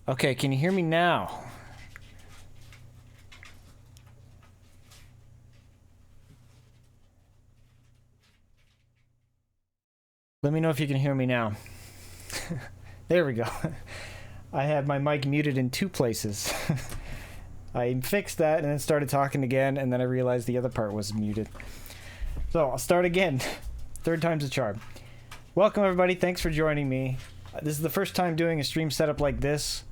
Okay, can you hear me now? Let me know if you can hear me now. There we go. I had my mic muted in two places. I fixed that and then started talking again, and then I realized the other part was muted. So I'll start again. Third time's a charm. Welcome everybody, thanks for joining me. This is the first time doing a stream setup like this,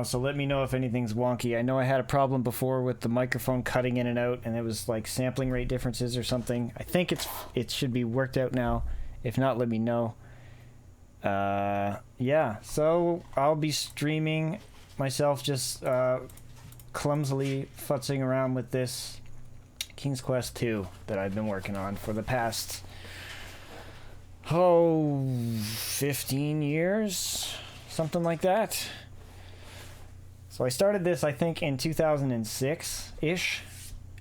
so let me know if anything's wonky. I know I had a problem before with the microphone cutting in and out, and it was like sampling rate differences or something. I think it should be worked out now. If not, let me know. Yeah, so I'll be streaming myself just clumsily futzing around with this King's Quest 2 that I've been working on for the past 15 years, something like that. So I started this, I think, in 2006-ish,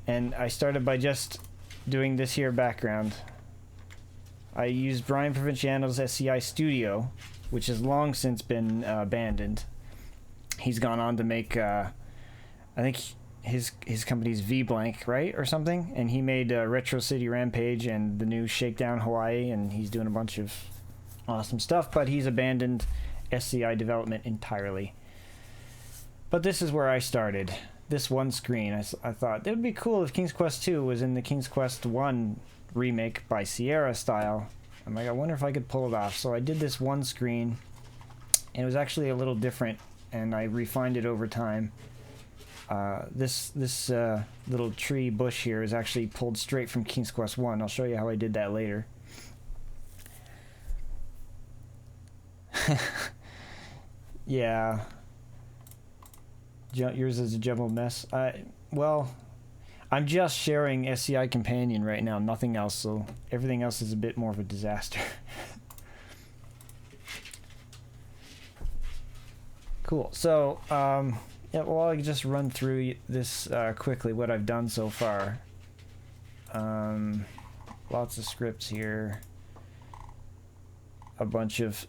and I started by just doing this here background. I used Brian Provinciano's SCI Studio, which has long since been abandoned. He's gone on to make, I think his company's V-Blank, right, or something? And he made Retro City Rampage and the new Shakedown Hawaii, and he's doing a bunch of awesome stuff, but he's abandoned SCI development entirely. But this is where I started. This one screen, I thought, it would be cool if King's Quest 2 was in the King's Quest 1 remake by Sierra style. I'm like, I wonder if I could pull it off. So I did this one screen, and it was actually a little different, and I refined it over time. This little tree bush here is actually pulled straight from King's Quest 1. I'll show you how I did that later. Yeah. Yours is a jumbled mess. Well, I'm just sharing SCI Companion right now, nothing else, so everything else is a bit more of a disaster. Cool. So, yeah, well, I'll just run through this quickly, what I've done so far. Lots of scripts here.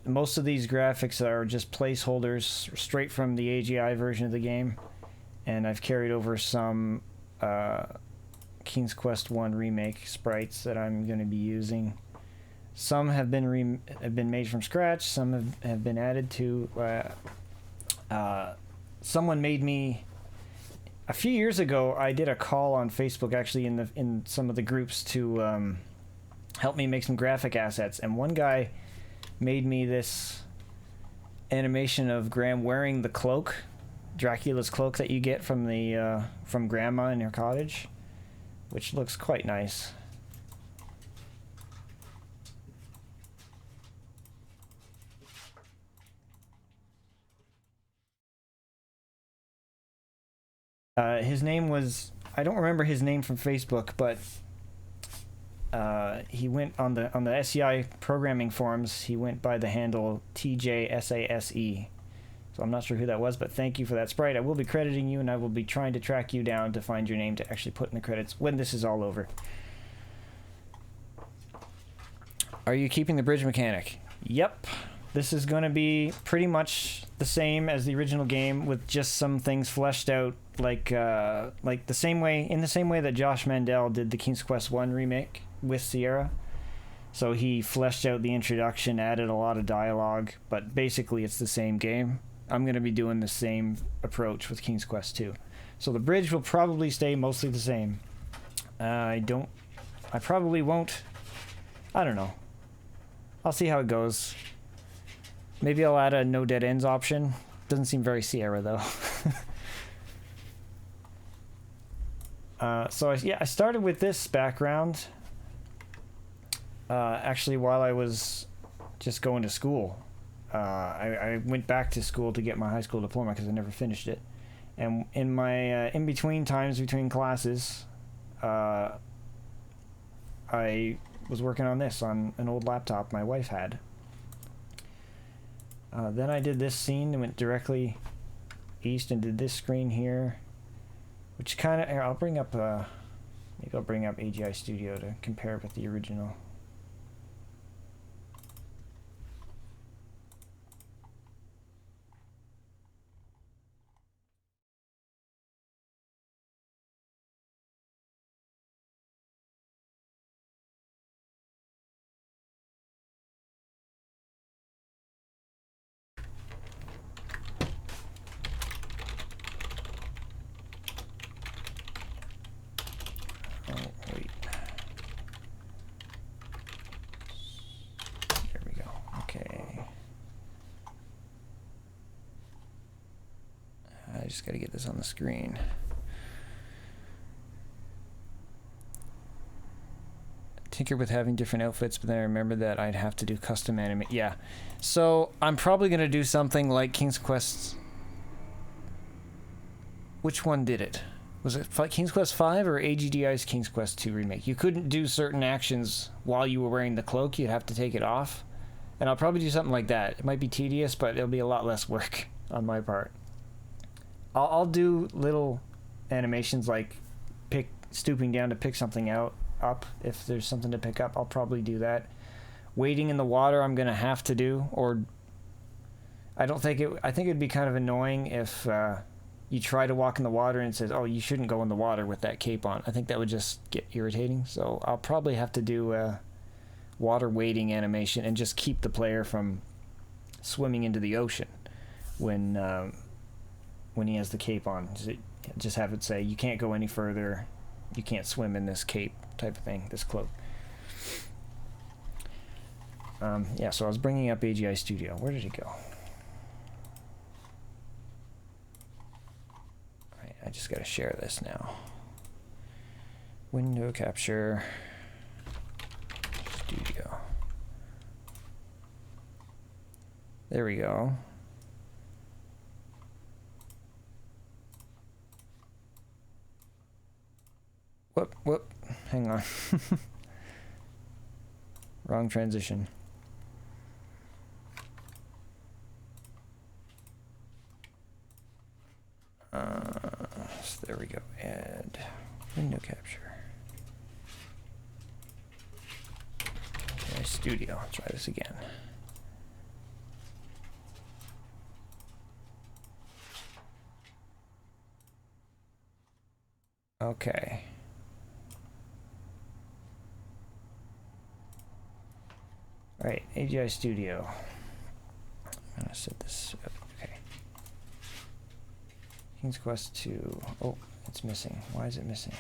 Most of these graphics are just placeholders straight from the AGI version of the game, and I've carried over some King's Quest 1 remake sprites that I'm going to be using. Some have been made from scratch, some have been added to. Someone made me a few years ago. I did a call on Facebook, actually, in some of the groups to help me make some graphic assets, and one guy made me this animation of Graham wearing the cloak, Dracula's cloak that you get from the from Grandma in her cottage, which looks quite nice. His name was, I don't remember his name from Facebook, but he went on the SCI programming forums. He went by the handle TJSASE. So I'm not sure who that was, but thank you for that sprite. I will be crediting you, and I will be trying to track you down to find your name to actually put in the credits when this is all over. Are you keeping the bridge mechanic? Yep. This is going to be pretty much the same as the original game, with just some things fleshed out, like the same way that Josh Mandel did the King's Quest 1 remake with Sierra. So he fleshed out the introduction, added a lot of dialogue, but basically it's the same game. I'm going to be doing the same approach with King's Quest 2. So the bridge will probably stay mostly the same. I probably won't. I don't know. I'll see how it goes. Maybe I'll add a no dead ends option. Doesn't seem very Sierra though. So I started with this background actually while I was just going to school. I went back to school to get my high school diploma because I never finished it. And in my in-between times between classes, I was working on this on an old laptop my wife had. Then I did this scene and went directly east and did this screen here, which kind of, I'll bring up, maybe I'll bring up AGI Studio to compare it with the original. I just gotta get this on the screen. Tinker with having different outfits, but then I remember that I'd have to do custom anime. Yeah, so I'm probably gonna do something like King's Quest. Which one did it? Was it King's Quest 5 or AGDI's King's Quest 2 remake? You couldn't do certain actions while you were wearing the cloak. You'd have to take it off. And I'll probably do something like that. It might be tedious, but it'll be a lot less work on my part. I'll do little animations like stooping down to pick something up. If there's something to pick up, I'll probably do that. Wading in the water, I'm gonna have to do, or I think it'd be kind of annoying if you try to walk in the water and it says, oh, you shouldn't go in the water with that cape on. I think that would just get irritating. So I'll probably have to do a water wading animation and just keep the player from swimming into the ocean when he has the cape on. Just have it say, you can't go any further, you can't swim in this cape type of thing, this cloak. Yeah, so I was bringing up AGI Studio. Where did it go? Alright, I just gotta share this now. Window capture Studio. There we go. Whoop, hang on. Wrong transition. So there we go. Add window capture. Okay, Studio. I'll try this again. Okay. Alright, AGI Studio. I'm gonna set this up. Okay. King's Quest 2. Oh, it's missing. Why is it missing?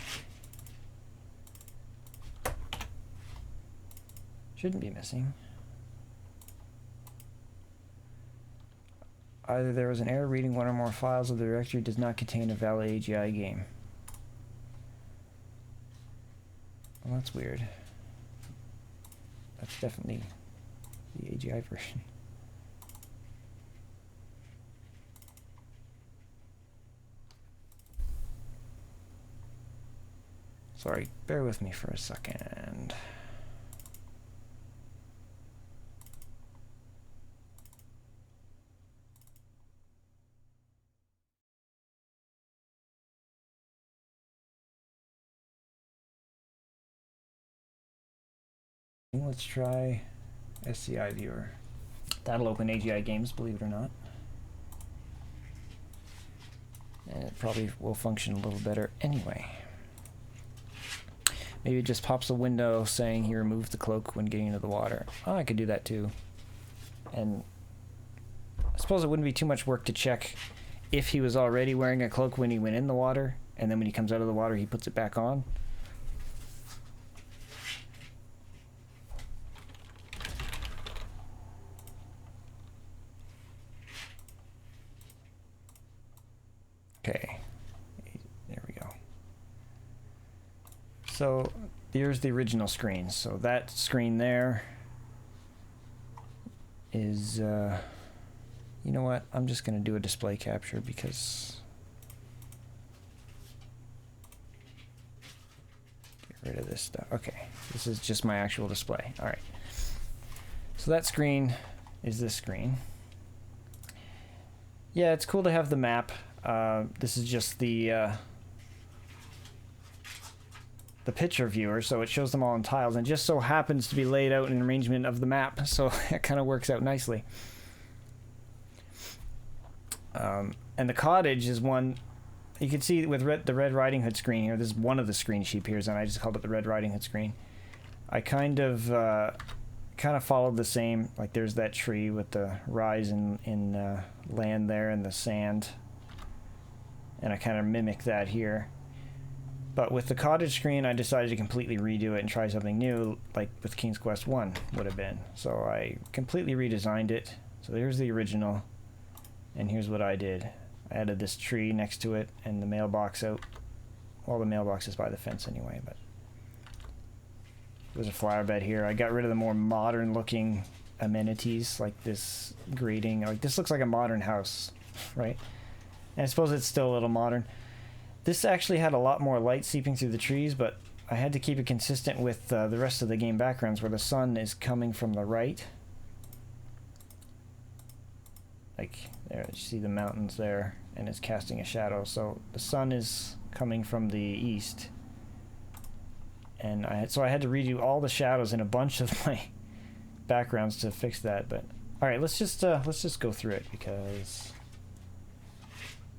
Shouldn't be missing. Either there was an error reading one or more files of the directory does not contain a valid AGI game. Well, that's weird. That's definitely the AGI version. Sorry, bear with me for a second. Let's try SCI Viewer. That'll open AGI games, believe it or not. And it probably will function a little better anyway. Maybe it just pops a window saying he removed the cloak when getting into the water. Oh, I could do that too. And I suppose it wouldn't be too much work to check if he was already wearing a cloak when he went in the water, and then when he comes out of the water he puts it back on. Okay, there we go. So here's the original screen. So that screen there is, you know what? I'm just going to do a display capture because get rid of this stuff. Okay, this is just my actual display. All right. So that screen is this screen. Yeah, it's cool to have the map. This is just the picture viewer, so it shows them all in tiles, and just so happens to be laid out in an arrangement of the map, so it kind of works out nicely. And the cottage is one you can see with the Red Riding Hood screen here. This is one of the screens she appears on. I just called it the Red Riding Hood screen. I kind of followed the same. Like there's that tree with the rise in land there and the sand. And I kind of mimic that here. But with the cottage screen, I decided to completely redo it and try something new, like with King's Quest 1 would have been. So I completely redesigned it. So there's the original, and here's what I did. I added this tree next to it and the mailbox out. Well, the mailbox is by the fence anyway, but there's a flower bed here. I got rid of the more modern looking amenities like this grating. Like, this looks like a modern house, right? And I suppose it's still a little modern. This actually had a lot more light seeping through the trees, but I had to keep it consistent with the rest of the game backgrounds where the sun is coming from the right. Like, there, you see the mountains there, and it's casting a shadow. So the sun is coming from the east. And so I had to redo all the shadows in a bunch of my backgrounds to fix that. But all right, let's just go through it because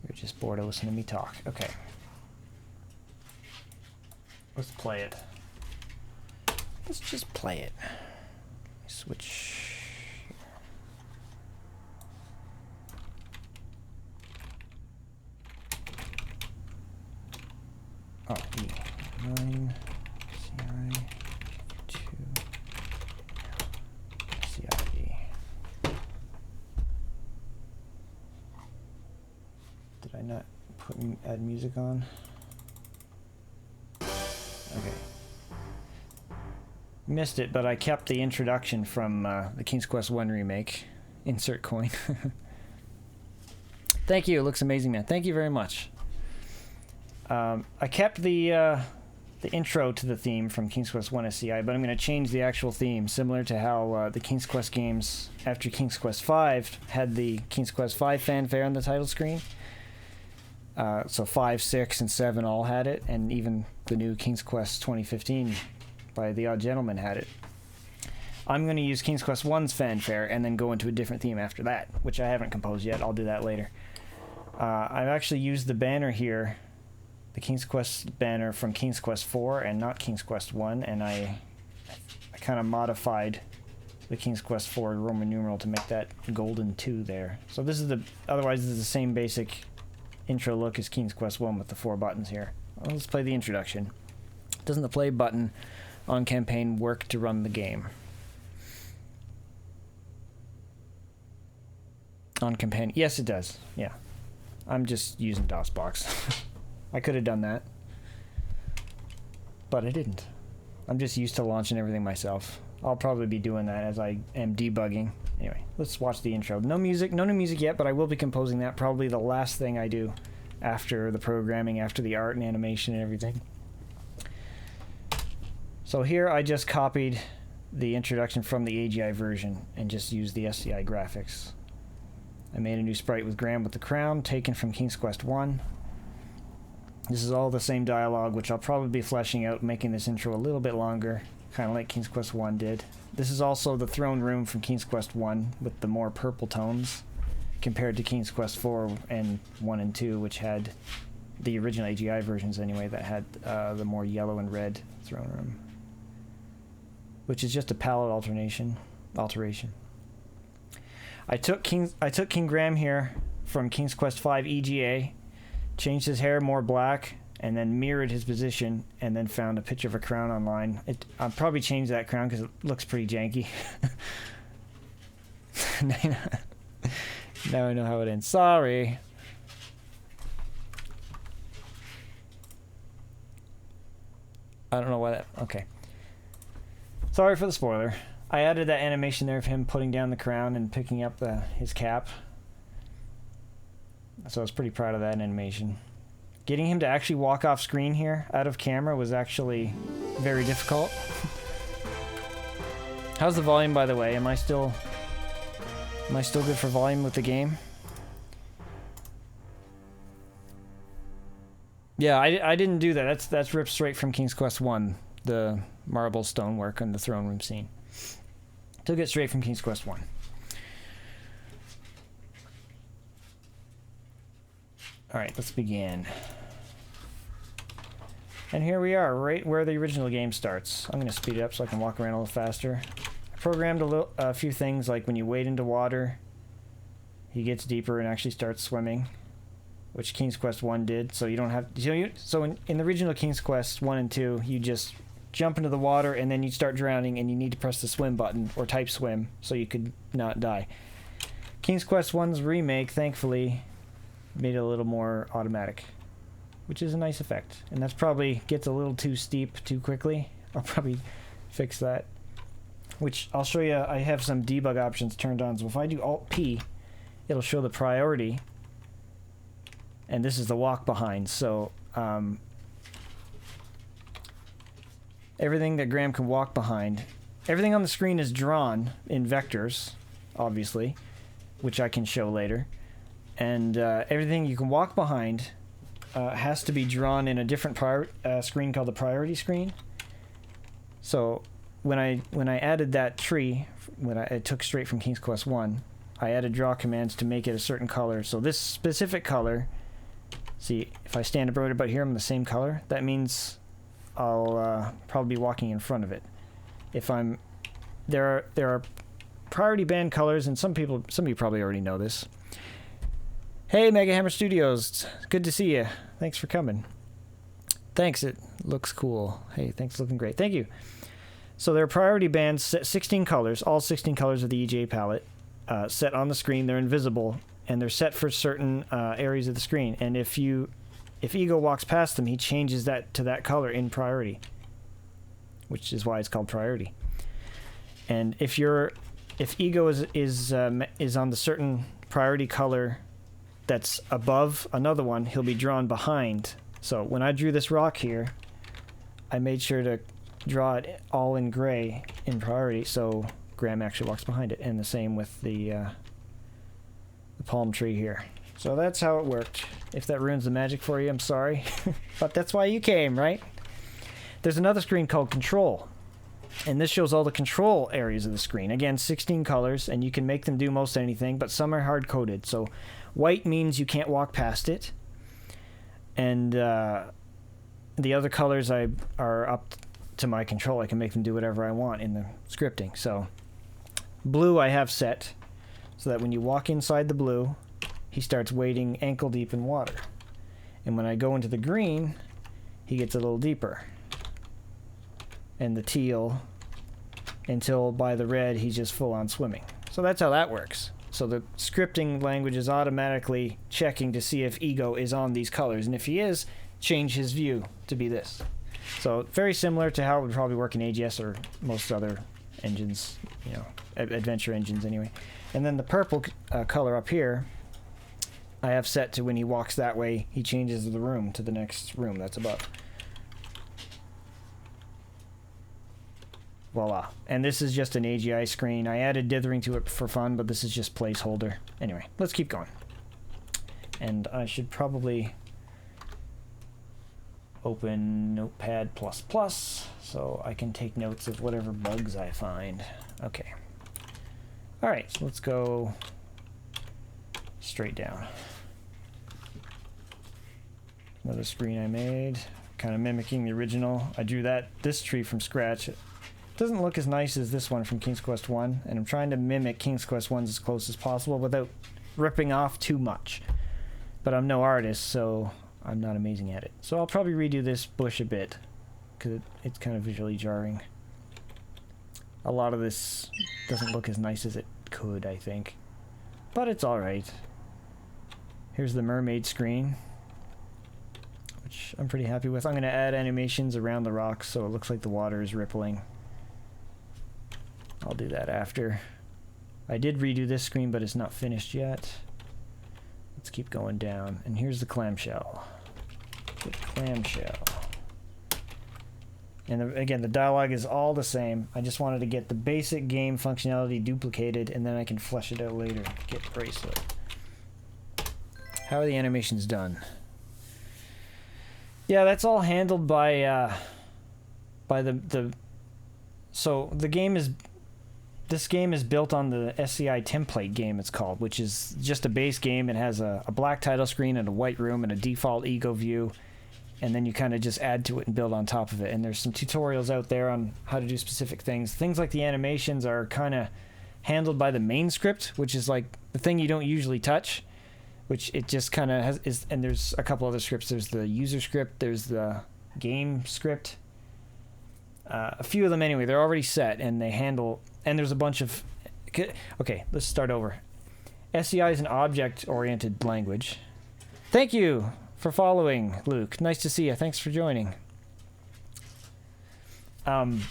you're just bored of listening to me talk. Okay. Let's play it. Let's just play it. Switch. Oh, E9, SCI 2, SCI. Did I not add music on? Okay. Missed it, but I kept the introduction from the King's Quest 1 remake. Insert coin. Thank you. It looks amazing, man. Thank you very much. I kept the intro to the theme from King's Quest 1 SCI, but I'm going to change the actual theme, similar to how the King's Quest games after King's Quest 5 had the King's Quest 5 fanfare on the title screen. So 5, 6, and 7 all had it, and even the new King's Quest 2015 by The Odd Gentleman had it. I'm going to use King's Quest 1's fanfare and then go into a different theme after that, which I haven't composed yet. I'll do that later. I've actually used the banner here, the King's Quest banner from King's Quest 4 and not King's Quest 1, and I kind of modified the King's Quest 4 Roman numeral to make that golden 2 there. So this is otherwise this is the same basic intro look as King's Quest 1 with the 4 buttons here. Well, let's play the introduction. Doesn't the play button on campaign work to run the game? On campaign, yes it does, yeah. I'm just using DOSBox. I could have done that, but I didn't. I'm just used to launching everything myself. I'll probably be doing that as I am debugging. Anyway, let's watch the intro. No music, no new music yet, but I will be composing that, probably the last thing I do after the programming, after the art and animation and everything. So here I just copied the introduction from the AGI version and just used the SCI graphics. I made a new sprite with Graham with the crown, taken from King's Quest 1. This is all the same dialogue, which I'll probably be fleshing out, making this intro a little bit longer, kind of like King's Quest 1 did. This is also the throne room from King's Quest 1 with the more purple tones compared to King's Quest 4 and 1 and 2, which had the original AGI versions anyway, that had the more yellow and red throne room, which is just a palette alteration. I took King Graham here from King's Quest 5 EGA, changed his hair more black, and then mirrored his position, and then found a picture of a crown online. I'll probably change that crown because it looks pretty janky. Now I know how it ends. Sorry. I don't know why that... Okay. Sorry for the spoiler. I added that animation there of him putting down the crown and picking up his cap. So I was pretty proud of that animation. Getting him to actually walk off screen here, out of camera, was actually very difficult. How's the volume, by the way? Am I still good for volume with the game? Yeah, I didn't do that. That's ripped straight from King's Quest 1, the marble stonework on the throne room scene. Took it straight from King's Quest 1. Alright, let's begin. And here we are, right where the original game starts. I'm going to speed it up so I can walk around a little faster. I programmed a few things, like when you wade into water, he gets deeper and actually starts swimming, which King's Quest 1 did. So you don't have... So in the original King's Quest 1 and 2, you just jump into the water and then you start drowning and you need to press the swim button or type swim so you could not die. King's Quest 1's remake, thankfully, made it a little more automatic, which is a nice effect. And that's probably gets a little too steep too quickly. I'll probably fix that, which I'll show you. I have some debug options turned on, so if I do Alt-P, it'll show the priority, and this is the walk behind. So everything that Graham can walk behind, everything on the screen is drawn in vectors, obviously, which I can show later. And everything you can walk behind has to be drawn in a different screen called the priority screen. So when I added that tree, I took straight from King's Quest 1, I added draw commands to make it a certain color. So this specific color, see, if I stand right about here, I'm the same color. That means I'll probably be walking in front of it. If I'm there are priority band colors, and some of you probably already know this. Hey, Mega Hammer Studios, good to see you. Thanks for coming. Thanks, it looks cool. Hey, thanks, looking great. Thank you. So there are priority bands, 16 colors, all 16 colors of the EJ palette, set on the screen. They're invisible, and they're set for certain areas of the screen. And if Ego walks past them, he changes that to that color in priority, which is why it's called priority. And if Ego is on the certain priority color that's above another one, he'll be drawn behind. So when I drew this rock here, I made sure to draw it all in gray in priority, so Graham actually walks behind it. And the same with the palm tree here. So that's how it worked. If that ruins the magic for you, I'm sorry. But that's why you came, right? There's another screen called Control. And this shows all the control areas of the screen. Again, 16 colors, and you can make them do most anything, but some are hard-coded. So white means you can't walk past it. And the other colors are up to my control. I can make them do whatever I want in the scripting. So blue I have set so that when you walk inside the blue, he starts wading ankle deep in water. And when I go into the green, he gets a little deeper. And the teal, until by the red, he's just full on swimming. So that's how that works. So the scripting language is automatically checking to see if Ego is on these colors. And if he is, change his view to be this. So very similar to how it would probably work in AGS or most other engines, you know, adventure engines anyway. And then the purple color up here, I have set to when he walks that way, he changes the room to the next room that's above. Voila. And this is just an AGI screen. I added dithering to it for fun, but this is just placeholder. Anyway, let's keep going. And I should probably open Notepad++ so I can take notes of whatever bugs I find. Okay. All right, so let's go straight down. Another screen I made, kind of mimicking the original. I drew this tree from scratch. It doesn't look as nice as this one from King's Quest 1, and I'm trying to mimic King's Quest 1 as close as possible without ripping off too much. But I'm no artist, so I'm not amazing at it. So I'll probably redo this bush a bit, because it's kind of visually jarring. A lot of this doesn't look as nice as it could, I think. But it's alright. Here's the mermaid screen, which I'm pretty happy with. I'm going to add animations around the rocks so it looks like the water is rippling. I'll do that after. I did redo this screen, but it's not finished yet. Let's keep going down. And here's the clamshell. The clamshell. And again, the dialogue is all the same. I just wanted to get the basic game functionality duplicated, and then I can flesh it out later. Get bracelet. How are the animations done? Yeah, that's all handled by the so the game is. This game is built on the SCI template game, it's called, which is just a base game. It has a black title screen and a white room and a default Ego view, and then you kind of just add to it and build on top of it. And there's some tutorials out there on how to do specific things. Things like the animations are kind of handled by the main script, which is like the thing you don't usually touch, which it just kind of is. And there's a couple other scripts. There's the user script, there's the game script. A few of them anyway, they're already set, and they handle. And there's a bunch of... Okay, let's start over. SCI is an object-oriented language, Thank you for following, Luke. Nice to see you. Thanks for joining. As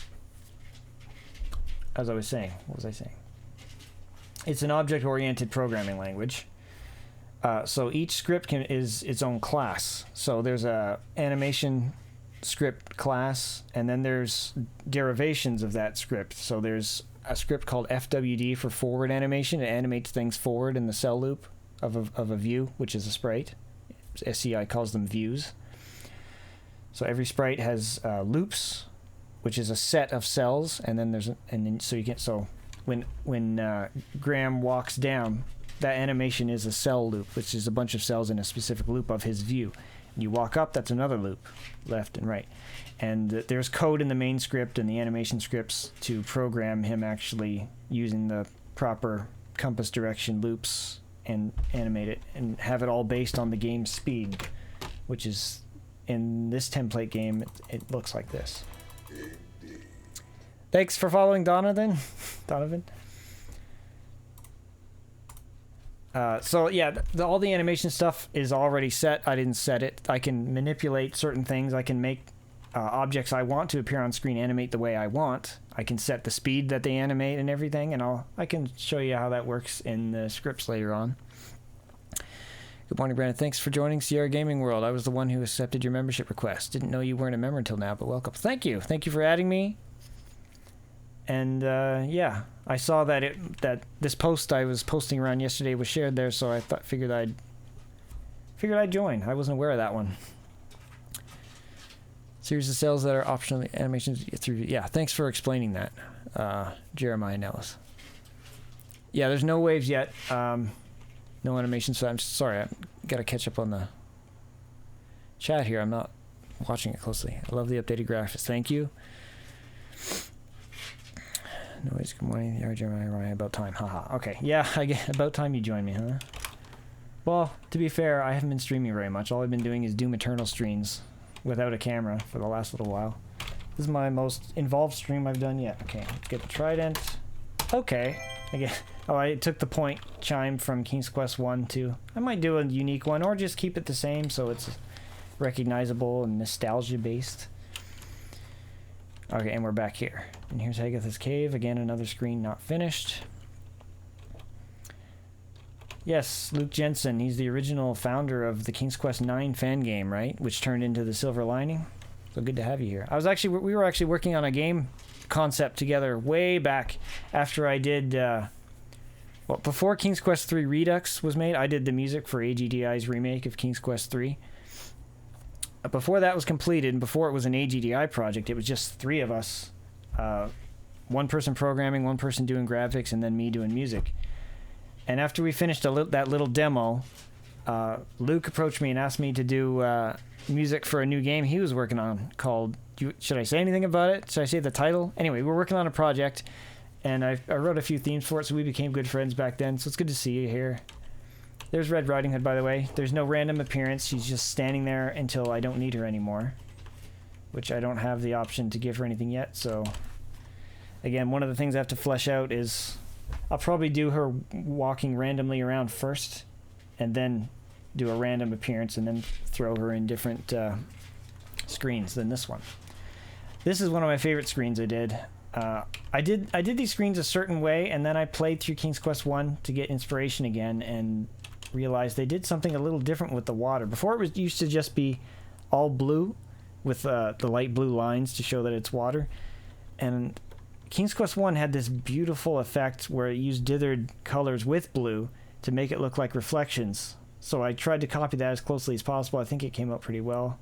I was saying, what was I saying? It's an object-oriented programming language. So each script is its own class. So there's a animation script class, and then there's derivations of that script. So there's a script called FWD for forward animation. It animates things forward in the cell loop of a view, which is a sprite. SCI calls them views. So every sprite has loops, which is a set of cells, and then when Graham walks down, that animation is a cell loop, which is a bunch of cells in a specific loop of his view. You walk up, that's another loop, left and right. And there's code in the main script and the animation scripts to program him actually using the proper compass direction loops and animate it and have it all based on the game's speed, which is, in this template game, it looks like this. Thanks for following Donovan. So yeah, all the animation stuff is already set. I didn't set it. I can manipulate certain things. I can make objects I want to appear on screen animate the way I want. I can set the speed that they animate and everything, and I can show you how that works in the scripts later on. Good morning, Brandon. Thanks for joining Sierra Gaming World. I was the one who accepted your membership request. Didn't know you weren't a member until now, but welcome. Thank you. Thank you for adding me. And yeah, I saw that this post I was posting around yesterday was shared there, so I figured I'd join. I wasn't aware of that one. Series of cells that are optional animations through. Yeah, thanks for explaining that, Jeremiah Nellis. Yeah, there's no waves yet. No animations. So I'm sorry. I got to catch up on the chat here. I'm not watching it closely. I love the updated graphics. Thank you. Noise, good morning. Jeremiah, about time. Haha. Okay. Yeah, about time you joined me, huh? Well, to be fair, I haven't been streaming very much. All I've been doing is Doom Eternal streams without a camera for the last little while. This is my most involved stream I've done yet. Okay, let's get the trident. Okay. I took the point chime from King's Quest 1 too. I might do a unique one, or just keep it the same so it's recognizable and nostalgia based. Okay, and we're back here. And here's Hagatha's Cave. Again, another screen not finished. Yes, Luke Jensen. He's the original founder of the King's Quest 9 fan game, right? Which turned into the Silver Lining. So good to have you here. We were actually working on a game concept together way back after I did, well, before King's Quest 3 Redux was made, I did the music for AGDI's remake of King's Quest 3. Before that was completed, and before it was an AGDI project, it was just three of us. One person programming, one person doing graphics, and then me doing music. And after we finished that little demo, Luke approached me and asked me to do music for a new game he was working on called... Should I say anything about it? Should I say the title? Anyway, we're working on a project, and I wrote a few themes for it, so we became good friends back then, so it's good to see you here. There's Red Riding Hood, by the way. There's no random appearance. She's just standing there until I don't need her anymore, which I don't have the option to give her anything yet, so... Again, one of the things I have to flesh out is... I'll probably do her walking randomly around first, and then do a random appearance, and then throw her in different screens than this one. This is one of my favorite screens I did. I did these screens a certain way, and then I played through King's Quest 1 to get inspiration again, and realized they did something a little different with the water. Before it used to just be all blue, with the light blue lines to show that it's water, and King's Quest 1 had this beautiful effect where it used dithered colors with blue to make it look like reflections. So I tried to copy that as closely as possible. I think it came out pretty well.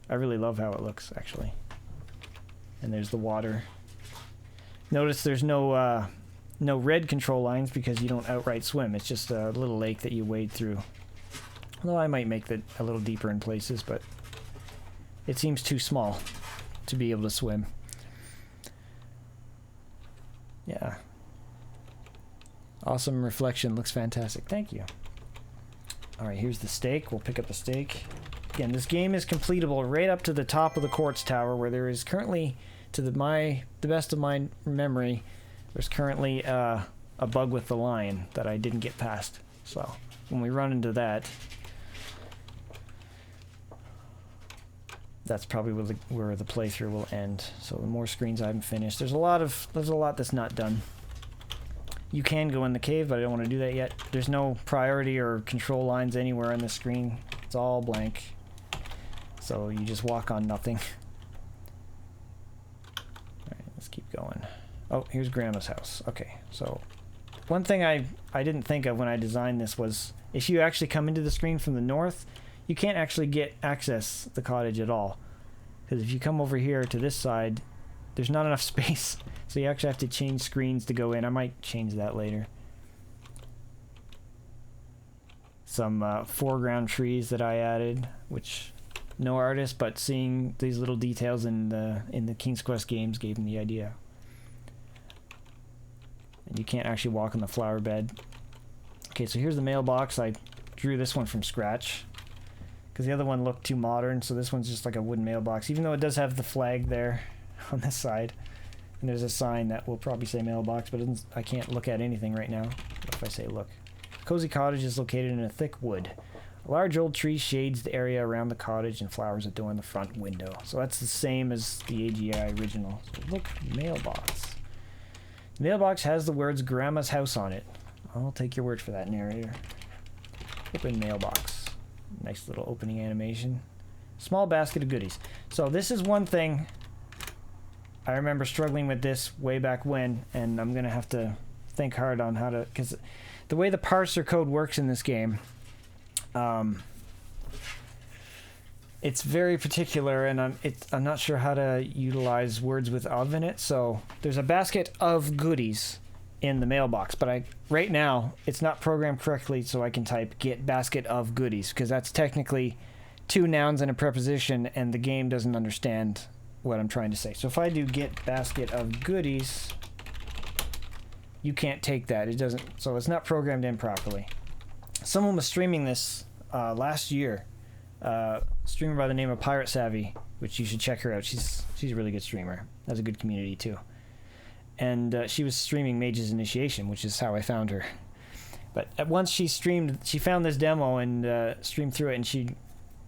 I really love how it looks, actually. And there's the water. Notice there's no red control lines because you don't outright swim. It's just a little lake that you wade through. Although I might make that a little deeper in places, but it seems too small to be able to swim. Yeah. Awesome reflection. Looks fantastic. Thank you. Alright, here's the stake. We'll pick up the stake. Again, this game is completable right up to the top of the quartz tower, where there is currently, to the best of my memory, there's currently a bug with the line that I didn't get past. So when we run into that, that's probably where the playthrough will end. So the more screens I haven't finished. There's a lot that's not done. You can go in the cave, but I don't want to do that yet. There's no priority or control lines anywhere on the screen. It's all blank. So you just walk on nothing. Alright, let's keep going. Oh, here's Grandma's house. Okay, so one thing I didn't think of when I designed this was if you actually come into the screen from the north, you can't actually access the cottage at all. Because if you come over here to this side, there's not enough space. So you actually have to change screens to go in. I might change that later. Some foreground trees that I added, which no artist, but seeing these little details in the King's Quest games gave me the idea. And you can't actually walk on the flower bed. Okay, so here's the mailbox. I drew this one from scratch because the other one looked too modern, so this one's just like a wooden mailbox, even though it does have the flag there on this side. And there's a sign that will probably say mailbox, but I can't look at anything right now. What if I say look? Cozy cottage is located in a thick wood. A large old tree shades the area around the cottage and flowers adorn the front window. So that's the same as the AGI original. So look, mailbox. The mailbox has the words Grandma's house on it. I'll take your word for that, narrator. Open mailbox. Nice little opening animation. Small basket of goodies. So this is one thing I remember struggling with this way back when, and I'm gonna have to think hard on how to, because the way the parser code works in this game, it's very particular, and I'm not sure how to utilize words with of in it. So there's a basket of goodies in the mailbox, but right now it's not programmed correctly, so I can type get basket of goodies, because that's technically two nouns and a preposition, and the game doesn't understand what I'm trying to say. So if I do get basket of goodies, you can't take that. It doesn't, so it's not programmed in properly. Someone was streaming this last year, streamer by the name of Pirate Savvy, which you should check her out. She's a really good streamer. Has a good community too. And she was streaming Mage's Initiation, which is how I found her. But at once she found this demo and streamed through it,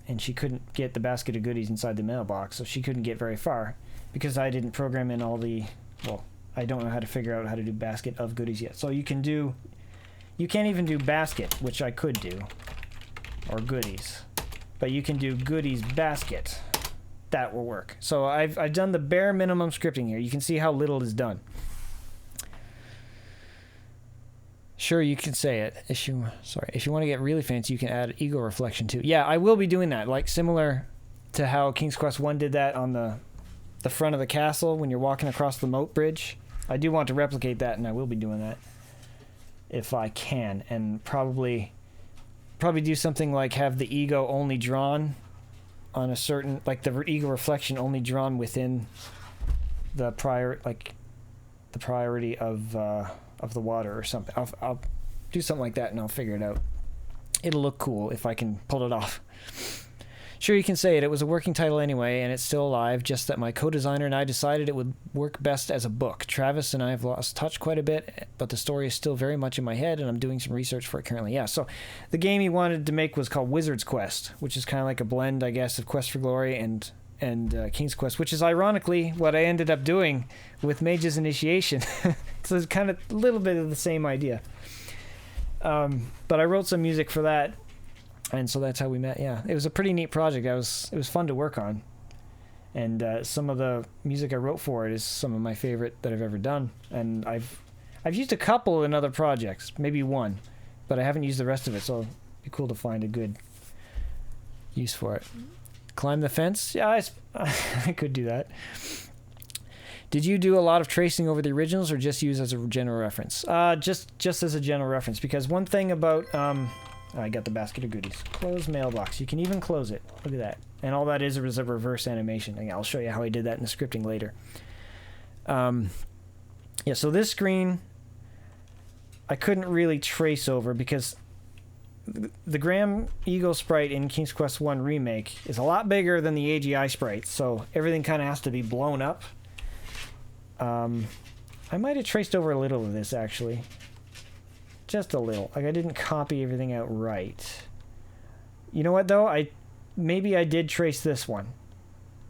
and she couldn't get the basket of goodies inside the mailbox, so she couldn't get very far because I didn't program in all the, well, I don't know how to figure out how to do basket of goodies yet. So you can't even do basket, which I could do, or goodies, but you can do goodies basket. That will work. So I've done the bare minimum scripting here. You can see how little is done. Sure, you can say it. If you want to get really fancy, you can add ego reflection too. Yeah, I will be doing that, like similar to how King's Quest 1 did that on the front of the castle when you're walking across the moat bridge. I do want to replicate that, and I will be doing that if I can, and probably do something like have the ego only drawn on a certain, like the ego reflection only drawn within the priority of the water or something. I'll do something like that, and I'll figure it out. It'll look cool if I can pull it off. Sure, you can say it. It was a working title anyway, and it's still alive, just that my co-designer and I decided it would work best as a book. Travis and I have lost touch quite a bit, but the story is still very much in my head, and I'm doing some research for it currently. Yeah, so the game he wanted to make was called Wizard's Quest, which is kind of like a blend, I guess, of Quest for Glory and King's Quest, which is ironically what I ended up doing with Mage's Initiation. So it's kind of a little bit of the same idea. But I wrote some music for that, and so that's how we met. Yeah, it was a pretty neat project. It was fun to work on, and some of the music I wrote for it is some of my favorite that I've ever done. And I've used a couple in other projects, maybe one, but I haven't used the rest of it. So it'd be cool to find a good use for it. Climb the fence? Yeah, I could do that. Did you do a lot of tracing over the originals, or just use as a general reference? Just as a general reference, because one thing about I got the basket of goodies. Close mailbox. You can even close it. Look at that. And all that is a reverse animation. Again, I'll show you how I did that in the scripting later. Yeah, so this screen I couldn't really trace over because the Graham Eagle sprite in King's Quest 1 Remake is a lot bigger than the AGI sprite, so everything kind of has to be blown up. I might have traced over a little of this, actually. Just a little. Like, I didn't copy everything out right. You know what, though? Maybe I did trace this one.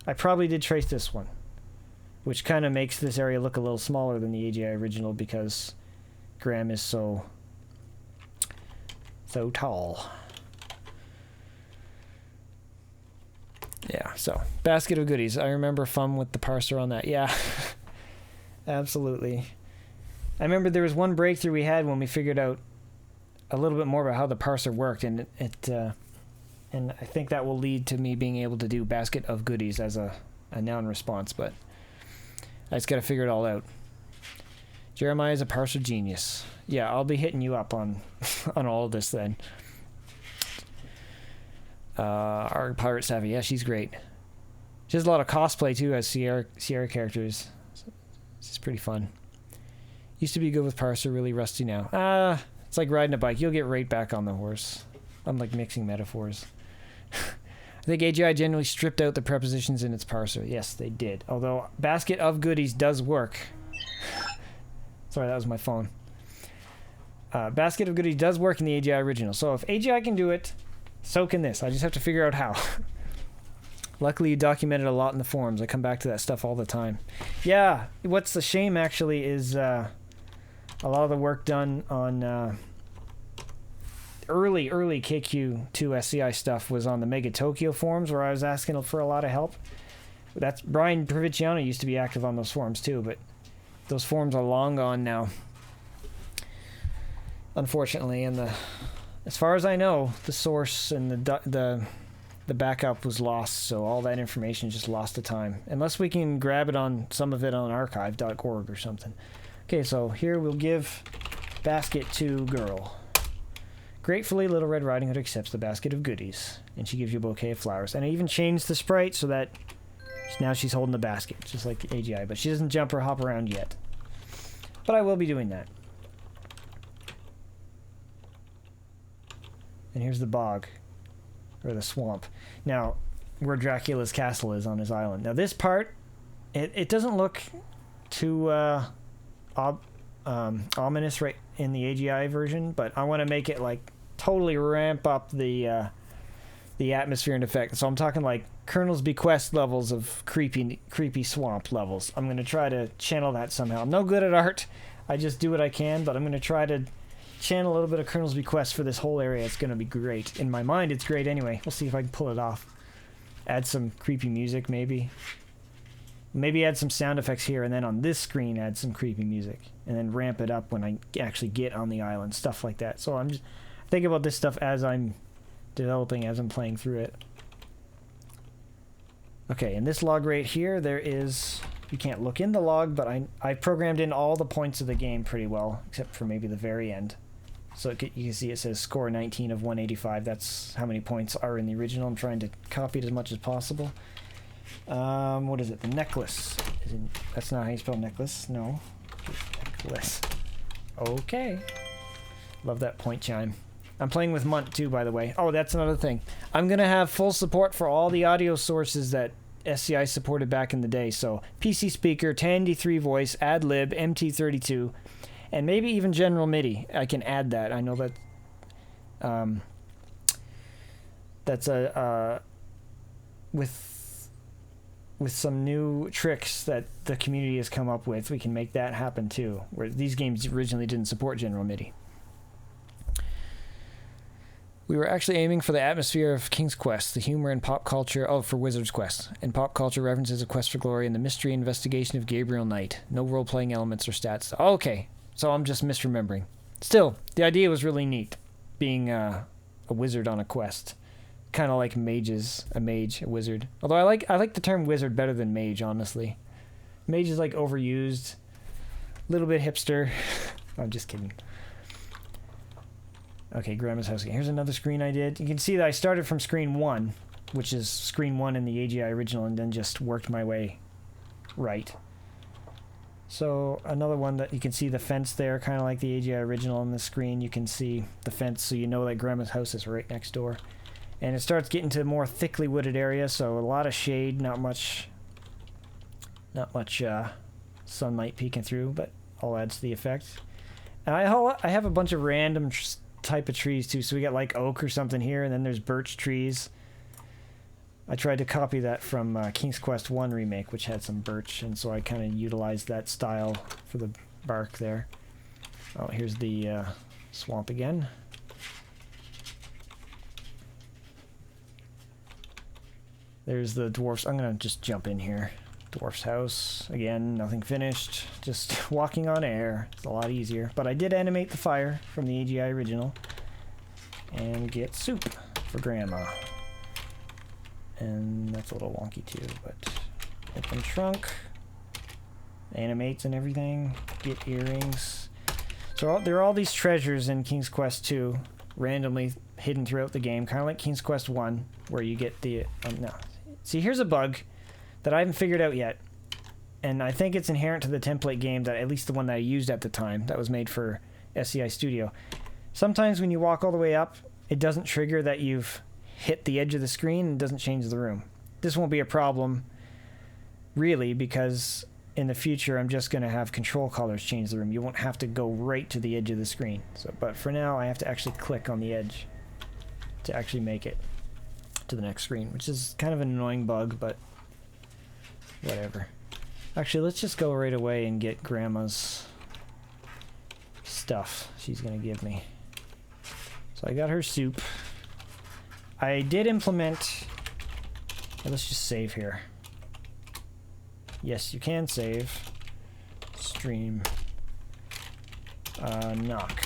I probably did trace this one, which kind of makes this area look a little smaller than the AGI original because Graham is so tall. Yeah, so basket of goodies. I remember fun with the parser on that. Yeah, absolutely. I remember there was one breakthrough we had when we figured out a little bit more about how the parser worked, and and I think that will lead to me being able to do basket of goodies as a noun response, but I just got to figure it all out. Jeremiah is a parser genius. Yeah, I'll be hitting you up on on all of this then. Our Pirate Savvy, yeah, she's great. She has a lot of cosplay too as Sierra characters. It's pretty fun. Used to be good with parser, really rusty now. It's like riding a bike. You'll get right back on the horse. I'm like mixing metaphors. I think AGI generally stripped out the prepositions in its parser. Yes, they did. Although basket of goodies does work. Sorry, that was my phone. Basket of goodies does work in the AGI original. So if AGI can do it, so can this. I just have to figure out how. Luckily, you documented a lot in the forums. I come back to that stuff all the time. Yeah, what's the shame actually is a lot of the work done on early KQ2 SCI stuff was on the Mega Tokyo forums where I was asking for a lot of help. That's Brian Proviciano used to be active on those forums too, but those forums are long gone now, unfortunately. And as far as I know, the source and the backup was lost, so all that information is just lost to time. Unless we can grab it on some of it on archive.org or something. Okay, so here we'll give basket to girl. Gratefully, Little Red Riding Hood accepts the basket of goodies, and she gives you a bouquet of flowers. And I even changed the sprite so that now she's holding the basket, just like AGI, but she doesn't jump or hop around yet. But I will be doing that. And here's the bog, or the swamp. Now, where Dracula's castle is on his island. Now, this part, it doesn't look too ominous right in the AGI version, but I want to make it like totally ramp up the atmosphere and effect. So I'm talking like Colonel's Bequest levels of creepy swamp levels. I'm going to try to channel that somehow. I'm no good at art. I just do what I can, but I'm going to try to channel a little bit of Colonel's Bequest for this whole area. It's going to be great. In my mind, it's great anyway. We'll see if I can pull it off. Add some creepy music, maybe. Maybe add some sound effects here, and then on this screen add some creepy music. And then ramp it up when I actually get on the island. Stuff like that. So I'm just thinking about this stuff as I'm developing, as I'm playing through it. Okay, in this log right here, there is... You can't look in the log, but I programmed in all the points of the game pretty well, except for maybe the very end. So you can see it says score 19 of 185. That's how many points are in the original. I'm trying to copy it as much as possible. What is it? The necklace. That's not how you spell necklace. No. Necklace. Okay. Love that point chime. I'm playing with Munt too, by the way. Oh, that's another thing. I'm going to have full support for all the audio sources that SCI supported back in the day. So PC speaker, 1083 voice, AdLib, MT32, and maybe even General MIDI. I can add that. I know that that's with some new tricks that the community has come up with, we can make that happen too, where these games originally didn't support General MIDI. We were actually aiming for the atmosphere of King's Quest, the humor and pop culture... Oh, for Wizard's Quest. And pop culture references of Quest for Glory and the mystery and investigation of Gabriel Knight. No role-playing elements or stats. Okay, so I'm just misremembering. Still, the idea was really neat, being a wizard on a quest. Kind of like mages, a wizard. Although I like the term wizard better than mage, honestly. Mage is like overused, a little bit hipster. I'm just kidding. Okay, Grandma's house. Here's another screen I did. You can see that I started from screen 1, which is screen 1 in the AGI original, and then just worked my way right. So another one that you can see the fence there, kind of like the AGI original on the screen. You can see the fence, so you know that Grandma's house is right next door. And it starts getting to more thickly wooded area, so a lot of shade, not much sunlight peeking through, but all adds to the effect. And I have a bunch of random type of trees too, so we got like oak or something here, and then there's birch trees. I tried to copy that from King's Quest 1 remake, which had some birch, and so I kind of utilized that style for the bark there. Oh, here's the swamp again. There's the dwarfs. I'm gonna just jump in here. Dwarf's house. Again, nothing finished. Just walking on air. It's a lot easier. But I did animate the fire from the AGI original. And get soup for Grandma. And that's a little wonky too, but open trunk. Animates and everything. Get earrings. So there are all these treasures in King's Quest 2, randomly hidden throughout the game, kind of like King's Quest 1, where you get the... no. See, here's a bug that I haven't figured out yet, and I think it's inherent to the template game, that at least the one that I used at the time, that was made for SCI Studio. Sometimes when you walk all the way up, it doesn't trigger that you've hit the edge of the screen and doesn't change the room. This won't be a problem, really, because in the future I'm just going to have control colors change the room. You won't have to go right to the edge of the screen. So, but for now, I have to actually click on the edge to actually make it to the next screen, which is kind of an annoying bug, but whatever. Actually, let's just go right away and get Grandma's stuff she's going to give me. So I got her soup. I did implement... let's just save here. Yes, you can save. Stream. Knock.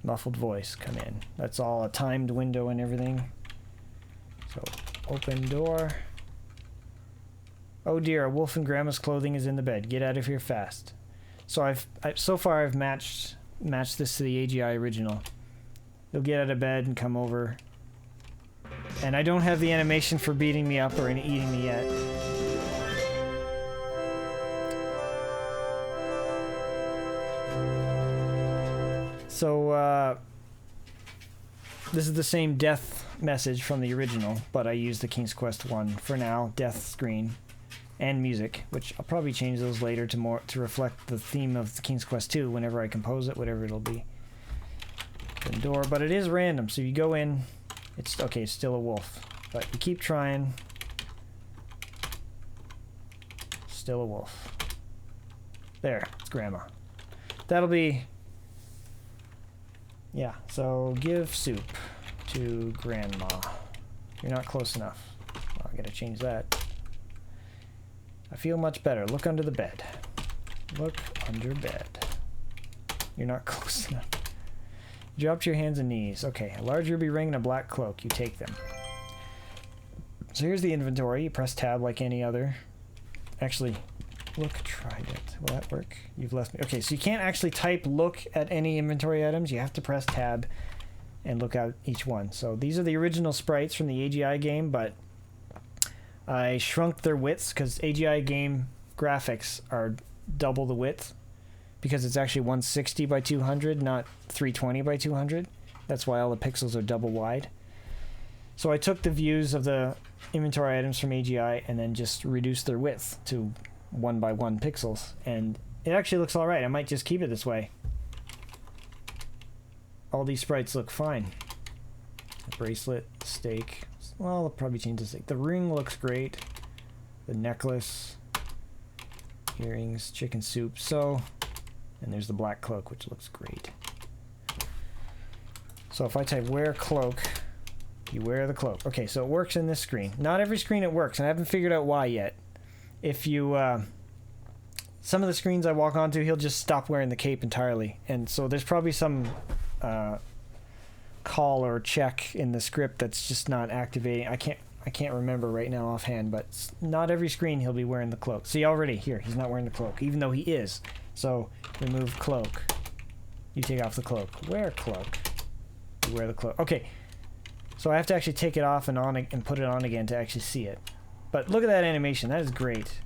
Muffled voice, come in. That's all a timed window and everything. So, open door. Oh dear, a wolf in Grandma's clothing is in the bed. Get out of here fast. So so far I've matched this to the AGI original. They'll get out of bed and come over. And I don't have the animation for beating me up or eating me yet. So, this is the same death message from the original, but I used the King's Quest 1 for now, death screen, and music, which I'll probably change those later to reflect the theme of the King's Quest 2 whenever I compose it, whatever it'll be. The door, but it is random, so you go in, it's okay, it's still a wolf, but you keep trying. Still a wolf. There, it's Grandma. That'll be... yeah, so give soup to Grandma. You're not close enough. Oh, I gotta change that. I feel much better. Look under the bed. Look under bed. You're not close enough. Drop to your hands and knees. Okay, a large ruby ring and a black cloak. You take them. So here's the inventory. You press tab like any other. Actually, look, tried it. Will that work? You've left me. Okay, so you can't actually type look at any inventory items. You have to press tab and look at each one. So these are the original sprites from the AGI game, but I shrunk their widths because AGI game graphics are double the width because it's actually 160 by 200, not 320 by 200. That's why all the pixels are double wide. So I took the views of the inventory items from AGI and then just reduced their width to 1 by 1 pixels, and it actually looks all right. I might just keep it this way. All these sprites look fine. The bracelet, stake. Well, I'll probably change the stake. The ring looks great. The necklace, earrings, chicken soup. So, and there's the black cloak, which looks great. So if I type wear cloak, you wear the cloak. Okay, so it works in this screen. Not every screen it works, and I haven't figured out why yet. If you, some of the screens I walk onto, he'll just stop wearing the cape entirely. And so there's probably some call or check in the script that's just not activating. I can't remember right now offhand, but not every screen he'll be wearing the cloak. See, already here, he's not wearing the cloak, even though he is. So remove cloak. You take off the cloak. Wear cloak. You wear the cloak. Okay. So I have to actually take it off and on and put it on again to actually see it. But look at that animation. That is great.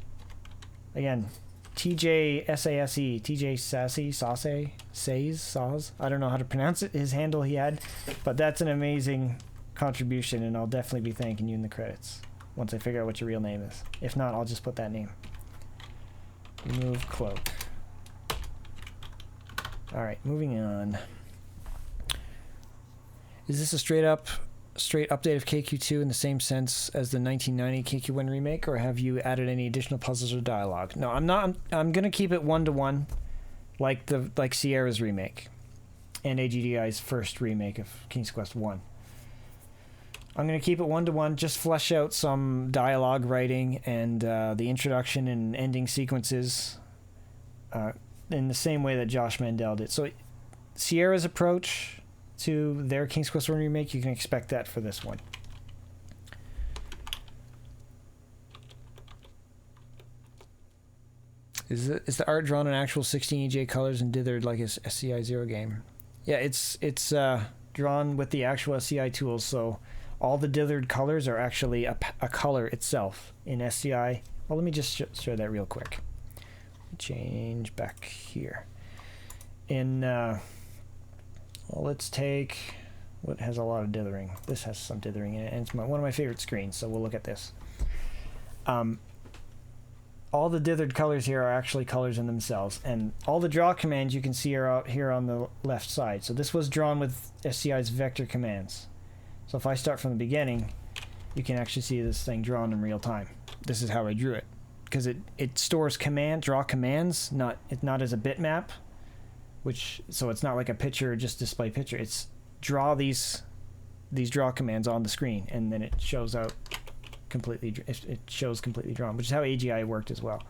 Again, TJ SASE, TJ Sassy, Sauce, Says, Saws. I don't know how to pronounce it, his handle he had. But that's an amazing contribution, and I'll definitely be thanking you in the credits once I figure out what your real name is. If not, I'll just put that name. Remove cloak. Alright, moving on. Is this a straight up straight update of KQ2 in the same sense as the 1990 KQ1 remake, or have you added any additional puzzles or dialogue? No, I'm not. I'm gonna keep it 1-to-1, like Sierra's remake, and AGDI's first remake of King's Quest 1. I'm gonna keep it 1-to-1. Just flesh out some dialogue writing and the introduction and ending sequences in the same way that Josh Mandel did. So Sierra's approach to their King's Quest 1 remake, you can expect that for this one. Is the art drawn in actual 16 EJ colors and dithered like a SCI 0 game? Yeah, it's drawn with the actual SCI tools, so all the dithered colors are actually a color itself in SCI. Well, let me just show that real quick. Change back here. In well, let's take what has a lot of dithering. This has some dithering in it, and it's one of my favorite screens, so we'll look at this. All the dithered colors here are actually colors in themselves, and all the draw commands you can see are out here on the left side. So this was drawn with SCI's vector commands. So if I start from the beginning, you can actually see this thing drawn in real time. This is how I drew it, because it stores draw commands, not as a bitmap. So it's not like a picture or just display picture. It's draw these draw commands on the screen, and then it shows out completely. It shows completely drawn, which is how AGI worked as well.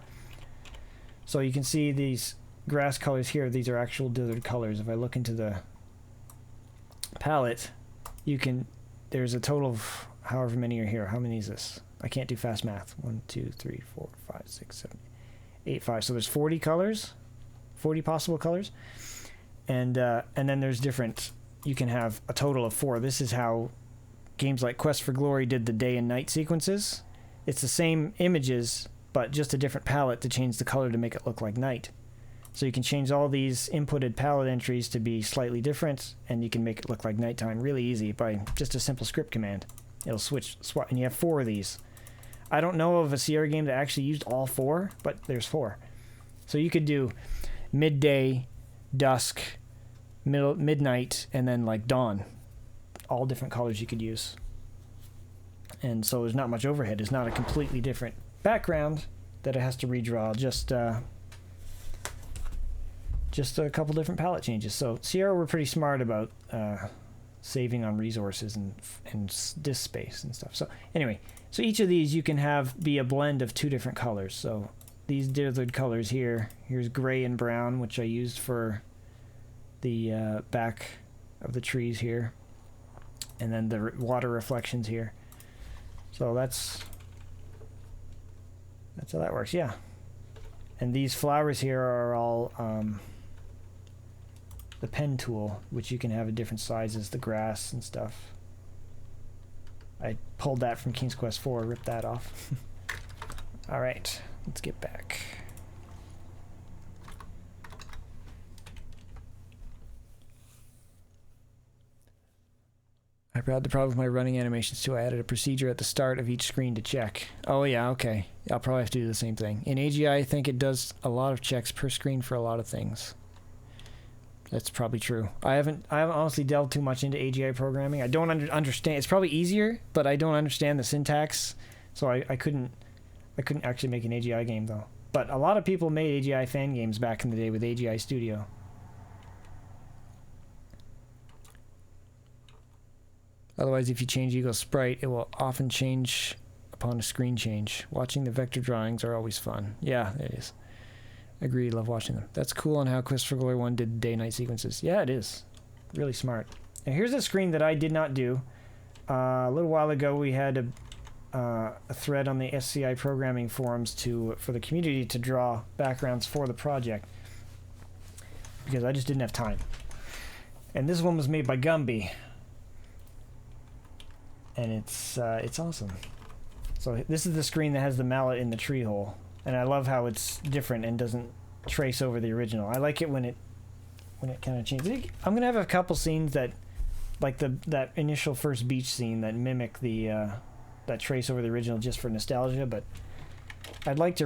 So you can see these grass colors here. These are actual dithered colors. If I look into the palette, there's a total of however many are here. How many is this? I can't do fast math. 1, 2, 3, 4, 5, 6, 7, 8, 5. So there's 40 colors. 40 possible colors, and then there's different. You can have a total of 4. This is how games like Quest for Glory did the day and night sequences. It's the same images, but just a different palette to change the color to make it look like night. So you can change all these inputted palette entries to be slightly different, and you can make it look like nighttime really easy by just a simple script command. It'll swap, and you have 4 of these. I don't know of a Sierra game that actually used all 4, but there's 4. So you could do midday, dusk, midnight, and then like dawn. All different colors you could use. And so there's not much overhead. It's not a completely different background that it has to redraw. Just a couple different palette changes. So Sierra were pretty smart about saving on resources and disk space and stuff. So anyway, so each of these you can be a blend of 2 different colors. So these dithered colors here's gray and brown, which I used for the back of the trees here, and then the water reflections here. So that's how that works, yeah. And these flowers here are all the pen tool, which you can have in different sizes, the grass and stuff. I pulled that from King's Quest 4, ripped that off. All right. Let's get back. I've had the problem with my running animations too. I added a procedure at the start of each screen to check. Oh yeah, okay. I'll probably have to do the same thing. In AGI, I think it does a lot of checks per screen for a lot of things. That's probably true. I haven't honestly delved too much into AGI programming. I don't understand. It's probably easier, but I don't understand the syntax, so I couldn't actually make an AGI game, though. But a lot of people made AGI fan games back in the day with AGI Studio. Otherwise, if you change Eagle's sprite, it will often change upon a screen change. Watching the vector drawings are always fun. Yeah, it is. Agreed, love watching them. That's cool on how Quest for Glory 1 did day-night sequences. Yeah, it is. Really smart. And here's a screen that I did not do. A little while ago, we had a thread on the SCI programming forums for the community to draw backgrounds for the project, because I just didn't have time. And this one was made by Gumby, and it's awesome. So this is the screen that has the mallet in the tree hole, and I love how it's different and doesn't trace over the original. I like it when it kind of changes. I'm gonna have a couple scenes that, like that initial first beach scene, that mimic the that trace over the original just for nostalgia, but I'd like to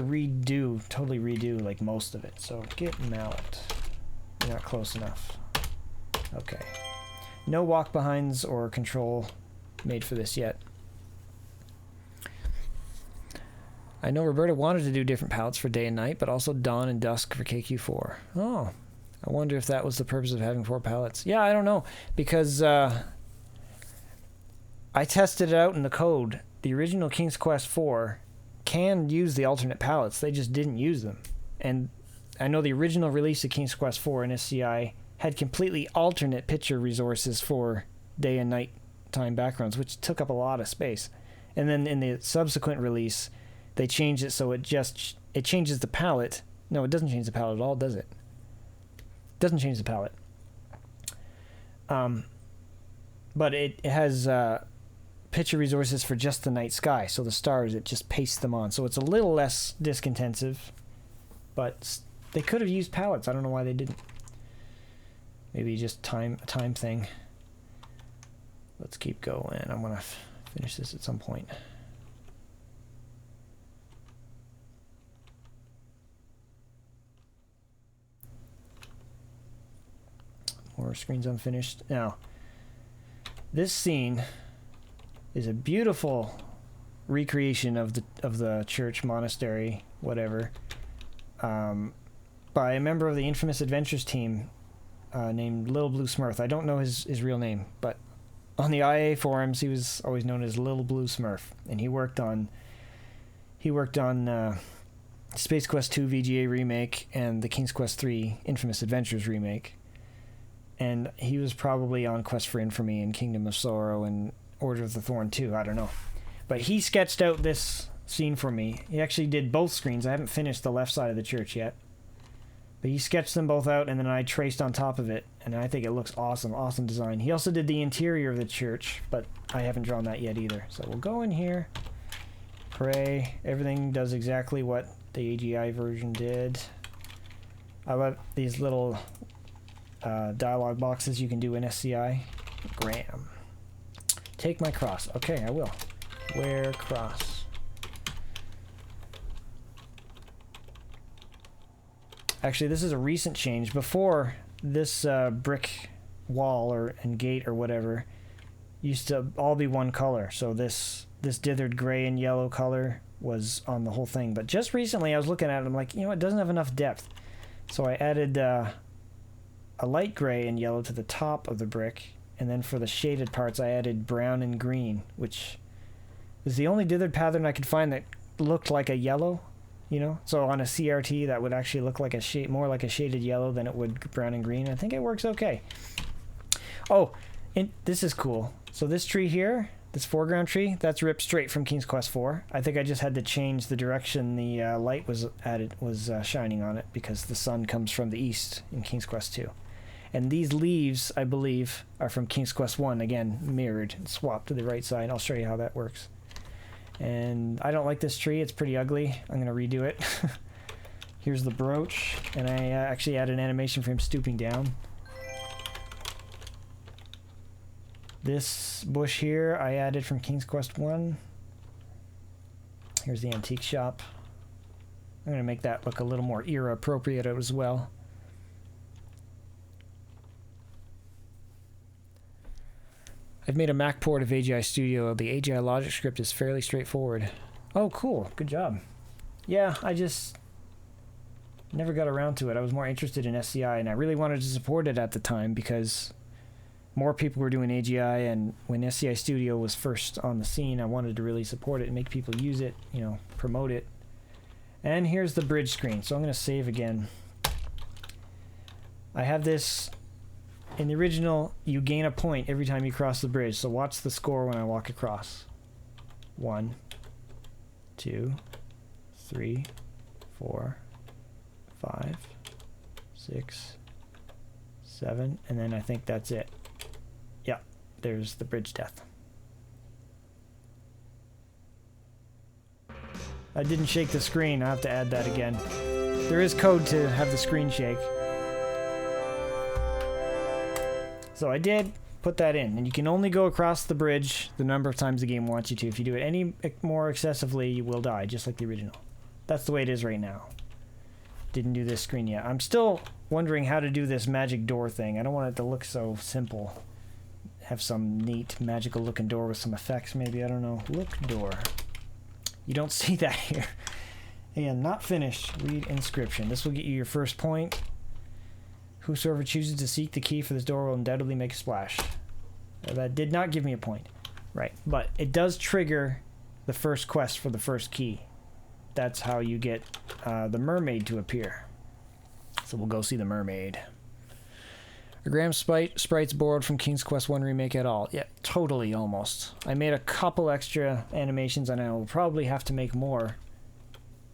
totally redo like most of it. So get mallet. You're not close enough. Okay. No walk behinds or control made for this yet. I know Roberta wanted to do different palettes for day and night, but also dawn and dusk for KQ4. Oh, I wonder if that was the purpose of having 4 palettes. Yeah, I don't know, because I tested it out in the code. The original King's Quest 4 can use the alternate palettes. They just didn't use them. And I know the original release of King's Quest 4 in SCI had completely alternate picture resources for day and night time backgrounds, which took up a lot of space. And then in the subsequent release, they changed it so it changes the palette. No, it doesn't change the palette at all, does it? It doesn't change the palette. But it has picture resources for just the night sky. So the stars, it just pastes them on. So it's a little less disk intensive, but they could have used palettes. I don't know why they didn't. Maybe just a time thing. Let's keep going. I'm going to finish this at some point. More screens unfinished. Now, this scene is a beautiful recreation of the church, monastery, whatever, by a member of the Infamous Adventures team named Little Blue Smurf. I don't know his real name, but on the IA forums, he was always known as Little Blue Smurf, and he worked on Space Quest 2 VGA remake and the King's Quest 3 Infamous Adventures remake. And he was probably on Quest for Infamy and Kingdom of Sorrow and Order of the Thorn too. I don't know. But he sketched out this scene for me. He actually did both screens. I haven't finished the left side of the church yet. But he sketched them both out, and then I traced on top of it. And I think it looks awesome. Awesome design. He also did the interior of the church, but I haven't drawn that yet either. So we'll go in here. Pray. Everything does exactly what the AGI version did. I love these little dialogue boxes you can do in SCI. Graham. Take my cross. Okay, I will. Wear cross. Actually, this is a recent change. Before, this brick wall and gate or whatever used to all be one color. So this dithered gray and yellow color was on the whole thing. But just recently, I was looking at it, I'm like, you know, it doesn't have enough depth. So I added a light gray and yellow to the top of the brick, and then for the shaded parts I added brown and green, which was the only dithered pattern I could find that looked like a yellow, you know. So on a CRT that would actually look like more like a shaded yellow than it would brown and green. I think it works okay. Oh, and this is cool. So this tree here, this foreground tree, that's ripped straight from King's Quest 4. I think I just had to change the direction the light was shining on it, because the sun comes from the east in King's Quest 2. And these leaves, I believe, are from King's Quest 1, again, mirrored and swapped to the right side. I'll show you how that works. And I don't like this tree. It's pretty ugly. I'm going to redo it. Here's the brooch. And I actually added an animation for him stooping down. This bush here, I added from King's Quest 1. Here's the antique shop. I'm going to make that look a little more era-appropriate as well. I've made a Mac port of AGI Studio. The AGI logic script is fairly straightforward. Oh, cool. Good job. Yeah, I just never got around to it. I was more interested in SCI, and I really wanted to support it at the time because more people were doing AGI, and when SCI Studio was first on the scene, I wanted to really support it and make people use it, you know, promote it. And here's the bridge screen. So I'm going to save again. I have this. In the original, you gain a point every time you cross the bridge. So watch the score when I walk across. 1, 2, 3, 4, 5, 6, 7, and then I think that's it. Yeah, there's the bridge death. I didn't shake the screen. I'll have to add that again. There is code to have the screen shake. So I did put that in, and you can only go across the bridge the number of times the game wants you to. If you do it any more excessively, you will die, just like the original. That's the way it is right now. Didn't do this screen yet. I'm still wondering how to do this magic door thing. I don't want it to look so simple. have some neat magical looking door with some effects maybe. I don't know. Look door. You don't see that here. And not finished. Read inscription. This will get you your first point. Whosoever chooses to seek the key for this door will undoubtedly make a splash. That did not give me a point. Right. But it does trigger the first quest for the first key. That's how you get the mermaid to appear. So we'll go see the mermaid. A Graham sprites borrowed from King's Quest 1 Remake at all. Yeah, totally, almost. I made a couple extra animations, and I will probably have to make more,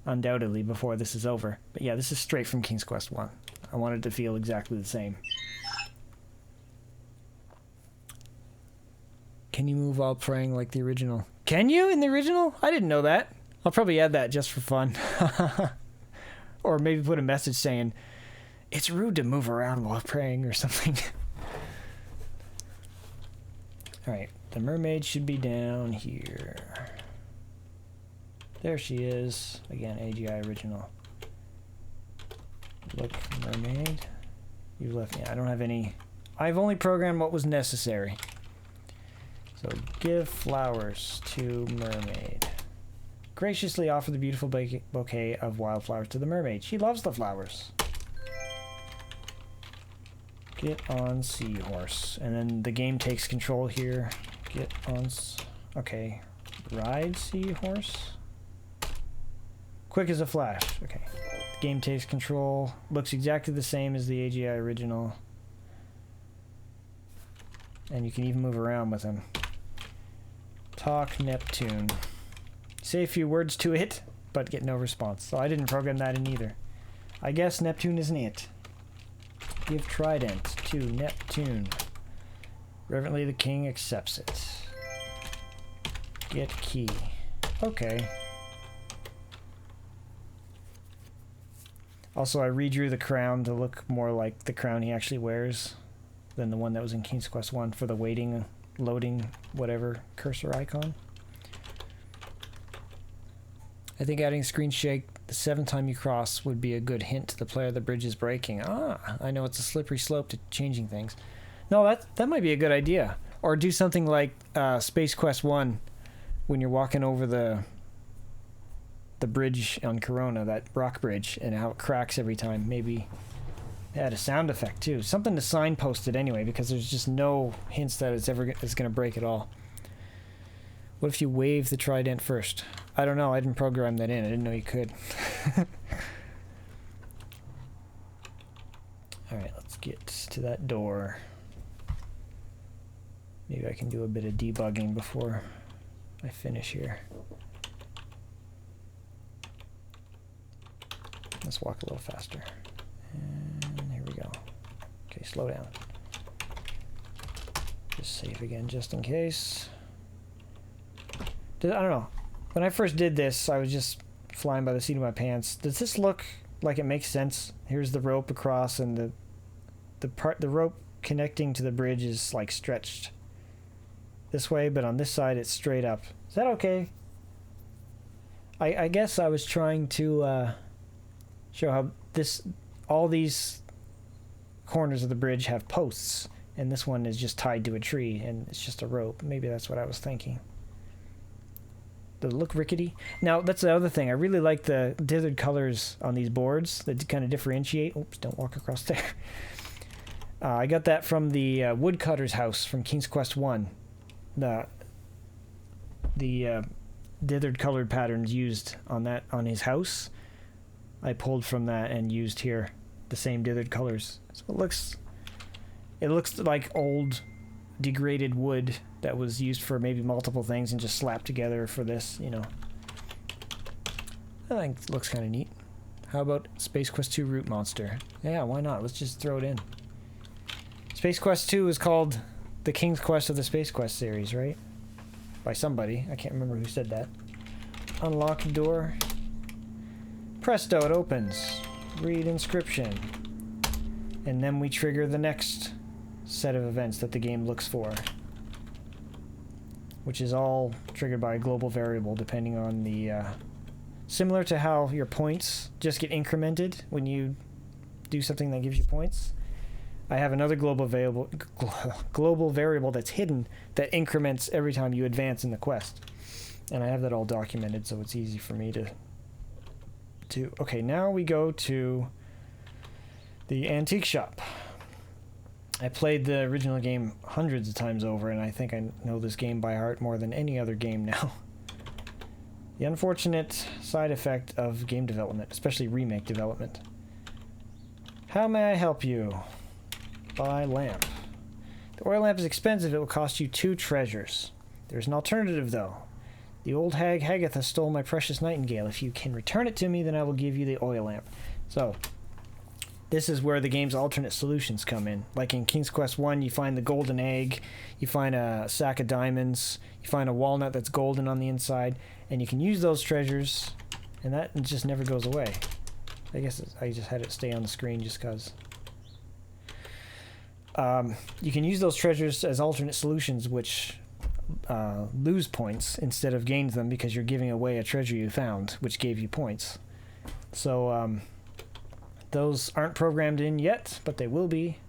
undoubtedly, before this is over. But yeah, this is straight from King's Quest 1. I wanted to feel exactly the same. Can you move while praying like the original? Can you in the original? I didn't know that. I'll probably add that just for fun. Or maybe put a message saying, it's rude to move around while praying or something. Alright, the mermaid should be down here. There she is. Again, AGI original. Look, mermaid. You left me. I don't have any. I've only programmed what was necessary. So give flowers to mermaid. Graciously offer the beautiful bouquet of wildflowers to the mermaid. She loves the flowers. Get on seahorse. And then the game takes control here. Get on... Okay. Ride seahorse. Quick as a flash. Okay. The game takes control. Looks exactly the same as the AGI original. And you can even move around with him. Talk Neptune. Say a few words to it, but get no response. So I didn't program that in either. I guess Neptune isn't it. Give trident to Neptune. Reverently the king accepts it. Get key. Okay. Also, I redrew the crown to look more like the crown he actually wears than the one that was in King's Quest 1 for the waiting, loading, whatever cursor icon. I think adding screen shake the 7th time you cross would be a good hint to the player the bridge is breaking. Ah, I know it's a slippery slope to changing things. No, that might be a good idea. Or do something like Space Quest 1 when you're walking over the bridge on Corona, that rock bridge, and how it cracks every time. Maybe add a sound effect too. Something to signpost it anyway, because there's just no hints that it's going to break at all. What if you wave the trident first? I don't know. I didn't program that in. I didn't know you could. Alright, let's get to that door. Maybe I can do a bit of debugging before I finish here. Let's walk a little faster. And here we go. Okay, slow down. Just save again just in case. I don't know. When I first did this, I was just flying by the seat of my pants. Does this look like it makes sense? Here's the rope across, and the rope connecting to the bridge is like stretched this way, but on this side it's straight up. Is that okay? I guess I was trying to show how all these corners of the bridge have posts, and this one is just tied to a tree, and it's just a rope. Maybe that's what I was thinking. Does it look rickety? Now, that's the other thing. I really like the dithered colors on these boards that kind of differentiate. Oops, don't walk across there. I got that from the woodcutter's house from King's Quest 1. The dithered colored patterns used on his house, I pulled from that and used here the same dithered colors. So it looks like old degraded wood that was used for maybe multiple things and just slapped together for this, you know. I think it looks kind of neat. How about Space Quest 2 Root Monster? Yeah, why not? Let's just throw it in. Space Quest 2 is called the King's Quest of the Space Quest series, right? By somebody. I can't remember who said that. Unlock door. Presto, it opens. Read inscription. And then we trigger the next set of events that the game looks for, which is all triggered by a global variable depending on the similar to how your points just get incremented when you do something that gives you points. I have another global variable that's hidden that increments every time you advance in the quest. And I have that all documented, so it's easy for me to... Okay, now we go to the antique shop. I played the original game hundreds of times over, and I think I know this game by heart more than any other game now. The unfortunate side effect of game development, especially remake development. How may I help you? Buy lamp. The oil lamp is expensive. It will cost you 2 treasures. There's an alternative, though. The old hag Hagatha stole my precious nightingale. If you can return it to me, then I will give you the oil lamp. So, this is where the game's alternate solutions come in. Like in King's Quest 1, you find the golden egg, you find a sack of diamonds, you find a walnut that's golden on the inside, and you can use those treasures, and that just never goes away. I guess I just had it stay on the screen just because. You can use those treasures as alternate solutions, which lose points instead of gains them because you're giving away a treasure you found, which gave you points. So, those aren't programmed in yet, but they will be.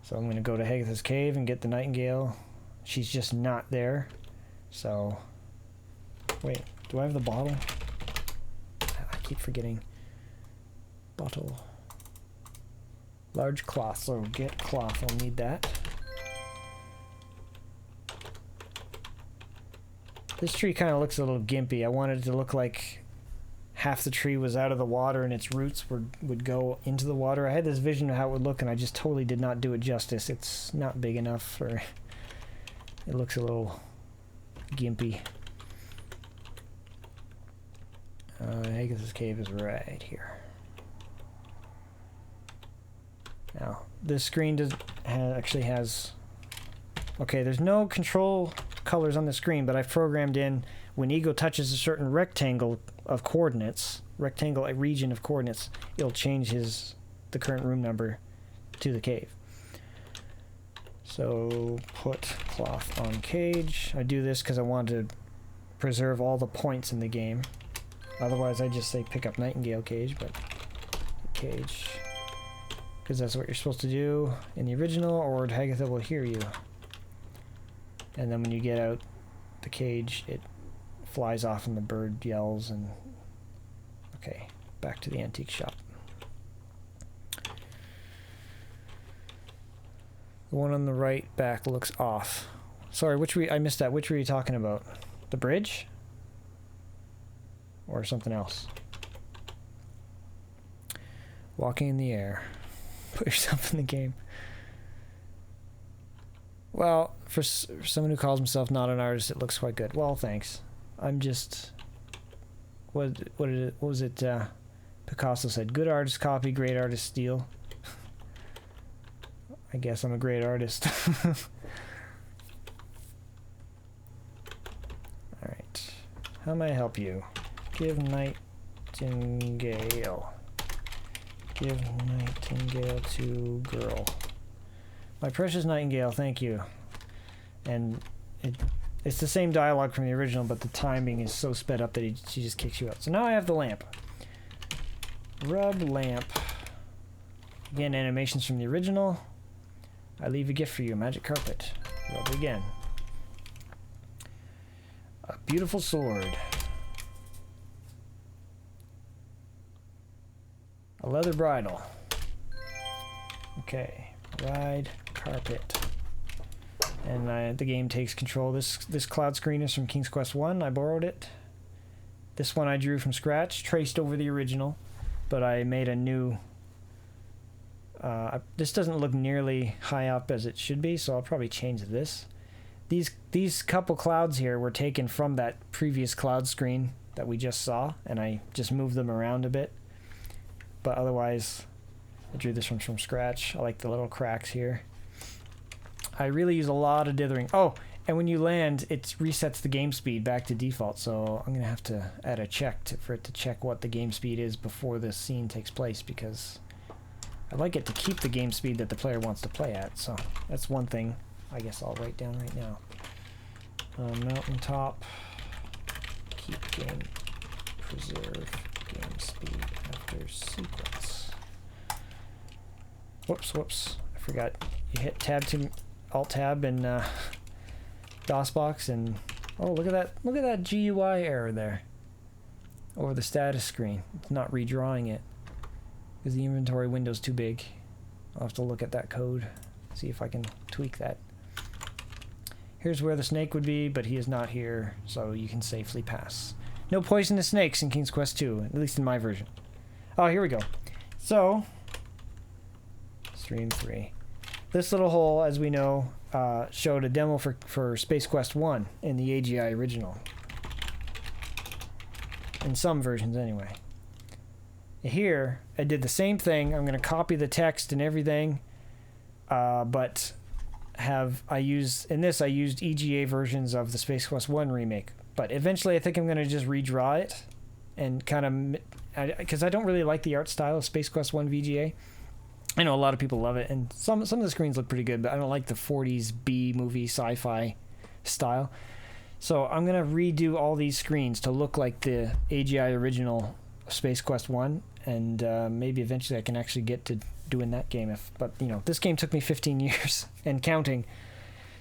So I'm going to go to Hagatha's cave and get the nightingale. She's just not there. So, wait, do I have the bottle? I keep forgetting. Bottle. Large cloth, so get cloth, I'll need that. This tree kind of looks a little gimpy. I wanted it to look like half the tree was out of the water and its roots would go into the water. I had this vision of how it would look, and I just totally did not do it justice. It's not big enough, or it looks a little gimpy. Hagatha's cave is right here. Now, this screen actually has... Okay, there's no control colors on the screen, but I've programmed in when Ego touches a certain rectangle of coordinates, a region of coordinates, it'll change the current room number to the cave. So put cloth on cage. I do this because I want to preserve all the points in the game. Otherwise, I just say pick up nightingale cage, but cage, because that's what you're supposed to do in the original, or Hagatha will hear you. And then when you get out the cage, it flies off and the bird yells and... Okay, back to the antique shop. The one on the right back looks off. Sorry, I missed that. Which were you talking about? The bridge? Or something else? Walking in the air. Put yourself in the game. Well, for someone who calls himself not an artist, it looks quite good. Well, thanks. I'm just... What was it? Picasso said, good artist copy, great artist steal. I guess I'm a great artist. Alright. How may I help you? Give nightingale. Give nightingale to girl. My precious nightingale, thank you. And it's the same dialogue from the original, but the timing is so sped up that she just kicks you out. So now I have the lamp. Rub lamp. Again, animations from the original. I leave a gift for you, magic carpet. Rub again. A beautiful sword. A leather bridle. Okay, ride carpet. And the game takes control. This cloud screen is from King's Quest 1. I borrowed it. This one I drew from scratch, traced over the original, but I made a new... this doesn't look nearly high up as it should be, so I'll probably change this. These couple clouds here were taken from that previous cloud screen that we just saw, and I just moved them around a bit. But otherwise, I drew this one from scratch. I like the little cracks here. I really use a lot of dithering. Oh, and when you land, it resets the game speed back to default, so I'm going to have to add a check for it to check what the game speed is before this scene takes place, because I like it to keep the game speed that the player wants to play at, so that's one thing I guess I'll write down right now. Mountaintop, keep game, preserve game speed after sequence. Whoops. I forgot. You hit tab to alt tab in DOSBox and oh, look at that GUI error there over the status screen. It's not redrawing it because the inventory window's too big. I'll have to look at that code, see if I can tweak that. Here's where the snake would be, but he is not here, so you can safely pass. No poisonous snakes in King's Quest 2, at least in my version. Oh, here we go. So, stream 3. This little hole, as we know, showed a demo for Space Quest 1 in the AGI original. In some versions, anyway. Here, I did the same thing. I'm going to copy the text and everything, but I used EGA versions of the Space Quest 1 remake. But eventually, I think I'm going to just redraw it and kind of, because I don't really like the art style of Space Quest 1 VGA. I know a lot of people love it, and some of the screens look pretty good, but I don't like the 40s B movie sci-fi style. So I'm going to redo all these screens to look like the AGI original Space Quest 1, and maybe eventually I can actually get to doing that game. But you know, this game took me 15 years and counting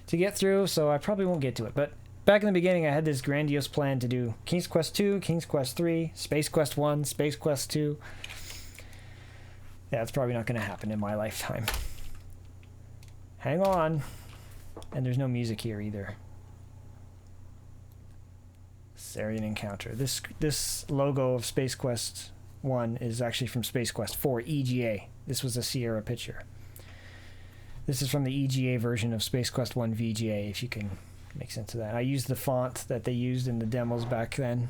to get through, so I probably won't get to it. But back in the beginning, I had this grandiose plan to do King's Quest 2, King's Quest 3, Space Quest 1, Space Quest 2. Yeah, it's probably not going to happen in my lifetime. Hang on. And there's no music here either. Sarian Encounter. This logo of Space Quest 1 is actually from Space Quest 4 EGA. This was a Sierra picture. This is from the EGA version of Space Quest 1 VGA, if you can make sense of that. I used the font that they used in the demos back then.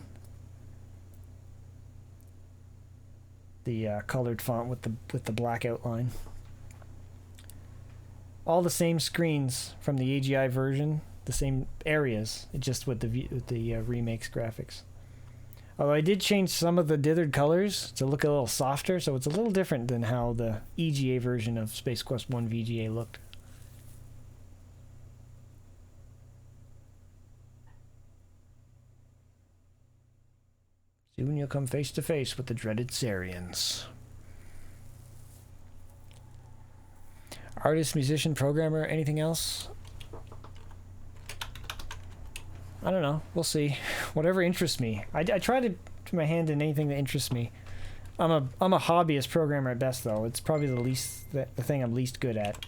The colored font with the black outline. All the same screens from the AGI version, the same areas, just with the remakes graphics. Although I did change some of the dithered colors to look a little softer, so it's a little different than how the EGA version of Space Quest 1 VGA looked. Soon you'll come face to face with the dreaded Sarians. Artist, musician, programmer, anything else? I don't know. We'll see. Whatever interests me. I try to put my hand in anything that interests me. I'm a hobbyist programmer at best, though. It's probably the thing I'm least good at.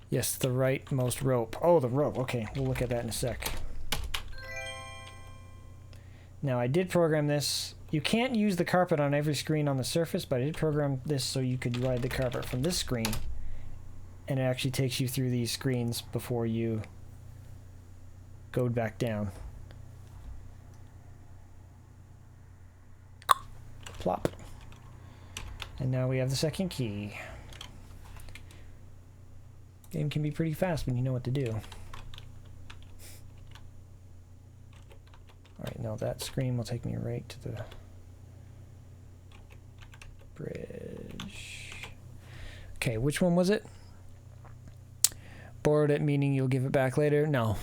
Yes, the rightmost rope. Oh, the rope. Okay, we'll look at that in a sec. Now, I did program this. You can't use the carpet on every screen on the surface, but I did program this so you could ride the carpet from this screen. And it actually takes you through these screens before you go back down. Plop. And now we have the second key. Game can be pretty fast when you know what to do. Alright, now that screen will take me right to the bridge. Okay, which one was it? Borrowed it, meaning you'll give it back later? No.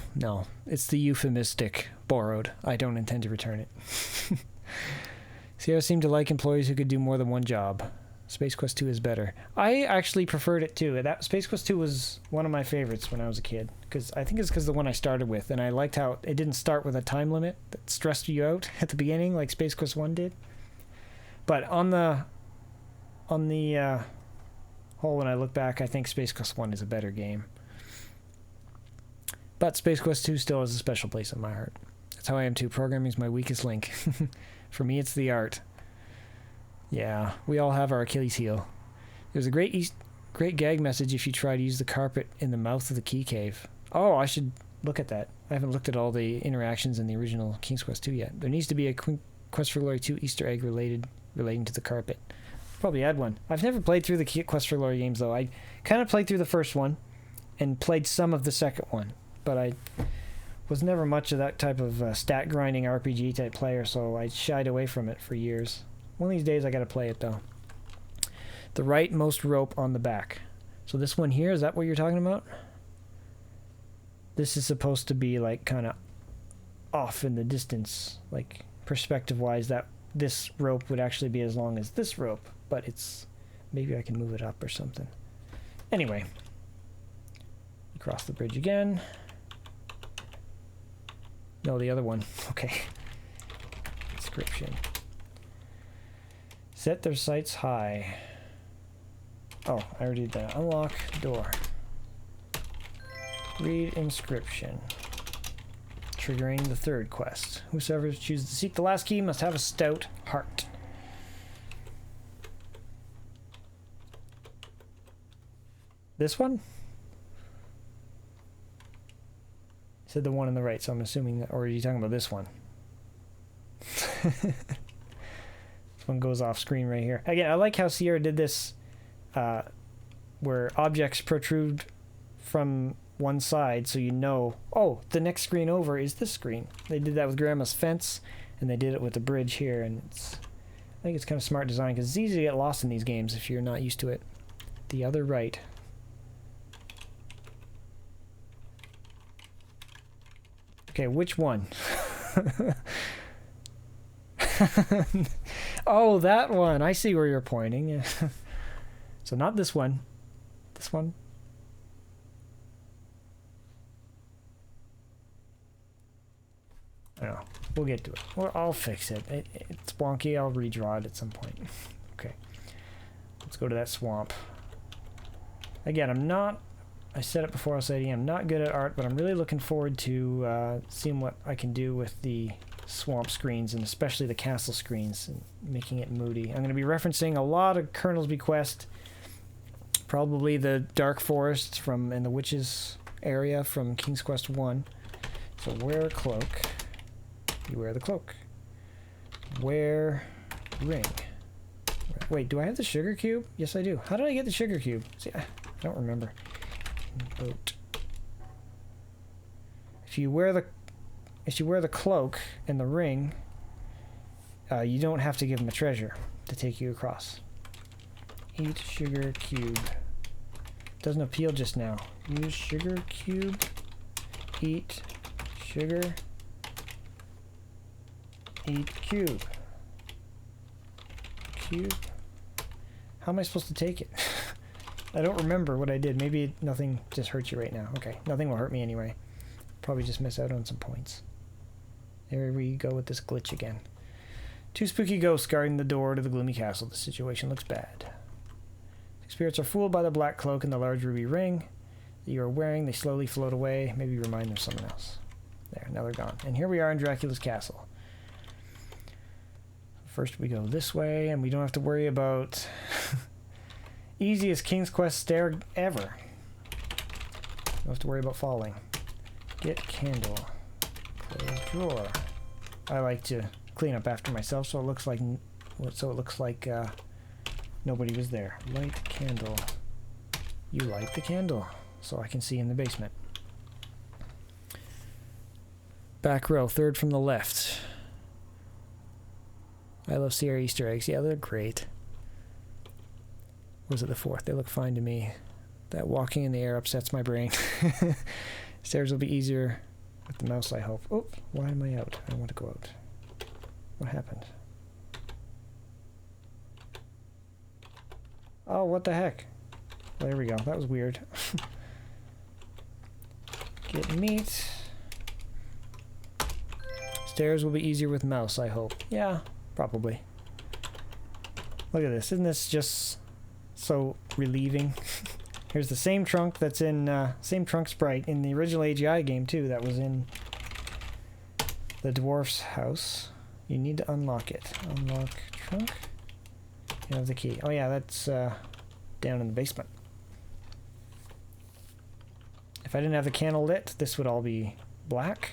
It's the euphemistic borrowed. I don't intend to return it. Sierra seemed to like employees who could do more than one job. Space Quest 2 is better. I actually preferred it too. Space Quest 2 was one of my favorites when I was a kid. I think it's because the one I started with, and I liked how it didn't start with a time limit that stressed you out at the beginning like Space Quest 1 did. But on the whole, when I look back, I think Space Quest 1 is a better game. But Space Quest 2 still has a special place in my heart. That's how I am too. Programming is my weakest link. For me, it's the art. Yeah, we all have our Achilles heel. There's a great gag message if you try to use the carpet in the mouth of the key cave. Oh, I should look at that. I haven't looked at all the interactions in the original King's Quest 2 yet. There needs to be a Quest for Glory 2 Easter egg relating to the carpet. Probably add one. I've never played through the Quest for Glory games, though. I kind of played through the first one and played some of the second one, but I was never much of that type of stat grinding RPG type player, so I shied away from it for years. One of these days I gotta play it though. The rightmost rope on the back. So this one here, is that what you're talking about? This is supposed to be like kind of off in the distance, like perspective wise. That this rope would actually be as long as this rope, but it's... Maybe I can move it up or something. Anyway. Cross the bridge again. No, the other one. Okay. Inscription. Set their sights high. Oh, I already did that. Unlock door. Read inscription. Triggering the third quest. Whosoever chooses to seek the last key must have a stout heart. This one? Said the one on the right, so I'm assuming that, or are you talking about this one? This one goes off screen right here. Again, I like how Sierra did this, where objects protrude from one side, so you know, oh, the next screen over is this screen. They did that with Grandma's fence, and they did it with the bridge here, and it's, I think it's kind of smart design, because it's easy to get lost in these games if you're not used to it. The other right. Okay, which one? Oh, that one. I see where you're pointing. So not this one. This one. I don't know. We'll get to it. Or I'll fix it. It's wonky. I'll redraw it at some point. Okay. Let's go to that swamp. Again, I'm not... I said it before, I'll say it again. I'm not good at art, but I'm really looking forward to seeing what I can do with the swamp screens, and especially the castle screens, and making it moody. I'm going to be referencing a lot of Colonel's Bequest, probably the Dark Forest from and the Witches area from King's Quest 1. So wear cloak. You wear the cloak. Wear ring. Wait, do I have the sugar cube? Yes, I do. How did I get the sugar cube? See, I don't remember. Boat. If you wear the cloak and the ring, you don't have to give him a treasure to take you across. Eat sugar cube. Doesn't appeal just now. Use sugar cube. Eat sugar. Eat cube. Cube. How am I supposed to take it? I don't remember what I did. Maybe nothing just hurts you right now. Okay, nothing will hurt me anyway. Probably just miss out on some points. There we go with this glitch again. 2 spooky ghosts guarding the door to the gloomy castle. The situation looks bad. The spirits are fooled by the black cloak and the large ruby ring that you are wearing. They slowly float away. Maybe remind them of someone else. There, now they're gone. And here we are in Dracula's castle. First we go this way, and we don't have to worry about... Easiest King's Quest stair ever. Don't have to worry about falling. Get candle. Close drawer. I like to clean up after myself, so it looks like nobody was there. Light candle. You light the candle, so I can see in the basement. Back row, third from the left. I love Sierra Easter eggs. Yeah, they're great. Was it the fourth? They look fine to me. That walking in the air upsets my brain. Stairs will be easier with the mouse, I hope. Oh, why am I out? I don't want to go out. What happened? Oh, what the heck? Well, there we go. That was weird. Get meat. Stairs will be easier with mouse, I hope. Yeah, probably. Look at this. Isn't this just so relieving? Here's the same trunk that's in, same trunk sprite in the original AGI game, too, that was in the dwarf's house. You need to unlock it. Unlock trunk. You have the key. Oh, yeah, that's down in the basement. If I didn't have the candle lit, this would all be black.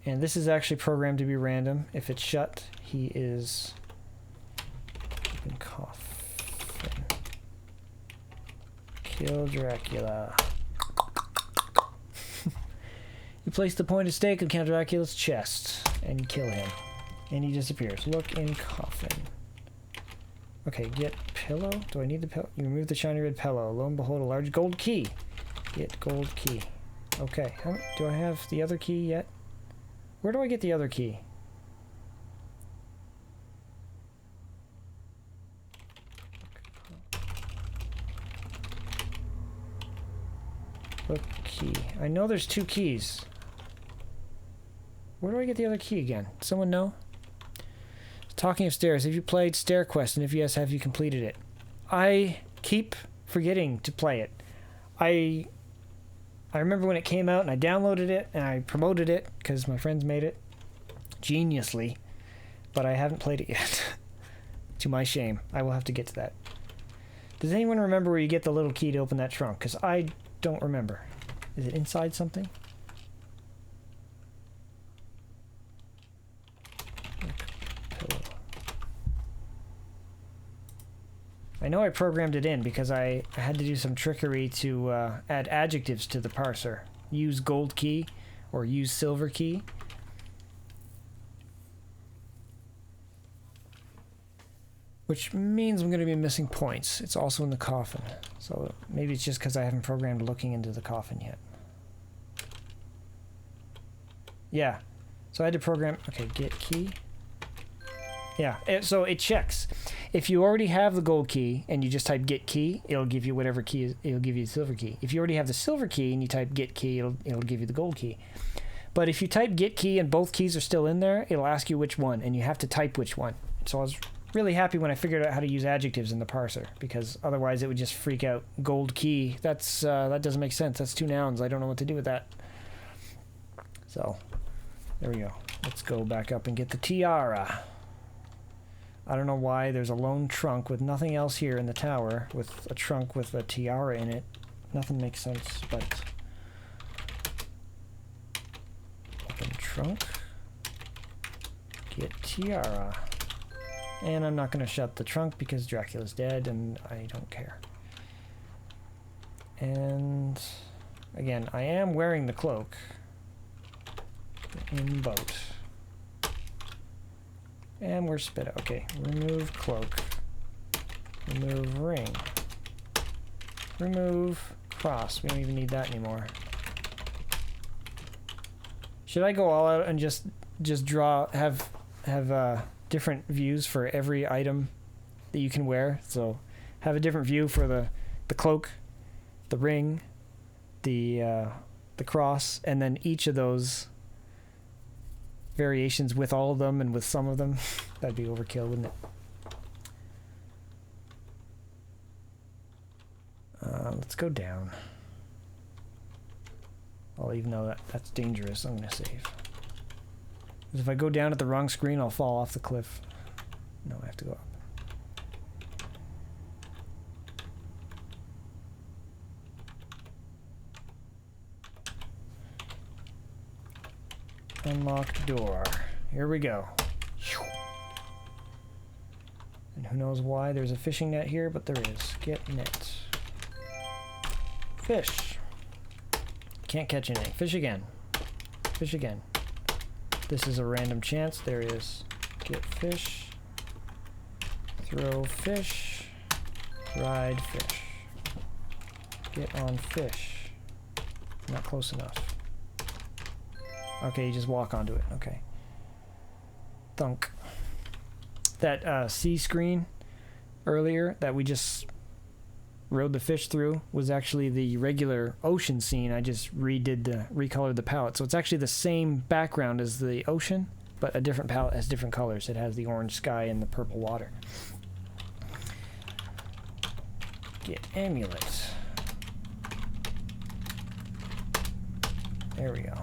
And this is actually programmed to be random. If it's shut, he is... Open coffin. Kill Dracula. You place the pointed stake on Count Dracula's chest and kill him. And he disappears. Look in coffin. Okay, get pillow. Do I need the pillow? You remove the shiny red pillow. Lo and behold, a large gold key. Get gold key. Okay. Do I have the other key yet? Where do I get the other key? Book key. I know there's 2 keys. Where do I get the other key again? Someone know? Talking of stairs, have you played Stair Quest? And if yes, have you completed it? I keep forgetting to play it. I remember when it came out and I downloaded it and I promoted it because my friends made it geniusly, but I haven't played it yet. To my shame. I will have to get to that. Does anyone remember where you get the little key to open that trunk? Because I don't remember. Is it inside something? I know I programmed it in because I had to do some trickery to add adjectives to the parser. Use gold key or use silver key. Which means I'm going to be missing points. It's also in the coffin. So maybe it's just because I haven't programmed looking into the coffin yet. Yeah. So I had to program... Okay, get key. Yeah, so it checks. If you already have the gold key and you just type get key, it'll give you whatever key is, it'll give you the silver key. If you already have the silver key and you type get key, it'll give you the gold key. But if you type get key and both keys are still in there, it'll ask you which one, and you have to type which one. So I was really happy when I figured out how to use adjectives in the parser, because otherwise it would just freak out. Gold key, that doesn't make sense. That's 2 nouns. I don't know what to do with that. So there we go. Let's go back up and get the tiara. I don't know why there's a lone trunk with nothing else here in the tower with a trunk with a tiara in it. Nothing makes sense, but... Open trunk. Get tiara. And I'm not going to shut the trunk because Dracula's dead and I don't care. And... Again, I am wearing the cloak. In boat. And we're spit out. Okay, remove cloak. Remove ring. Remove cross. We don't even need that anymore. Should I go all out and just draw, have different views for every item that you can wear? So have a different view for the cloak, the ring, the cross, and then each of those variations with all of them and with some of them. That'd be overkill, wouldn't it? Let's go down. Well, even though that's dangerous, I'm gonna save. Because if I go down at the wrong screen, I'll fall off the cliff. No, I have to go up. Unlocked door. Here we go. And who knows why there's a fishing net here, but there is. Get net. Fish. Can't catch anything. Fish again. Fish again. This is a random chance. There is. Get fish. Throw fish. Ride fish. Get on fish. Not close enough. Okay, you just walk onto it. Okay. Thunk. That sea screen earlier that we just rode the fish through was actually the regular ocean scene. I just recolored the palette. So it's actually the same background as the ocean, but a different palette has different colors. It has the orange sky and the purple water. Get amulet. There we go.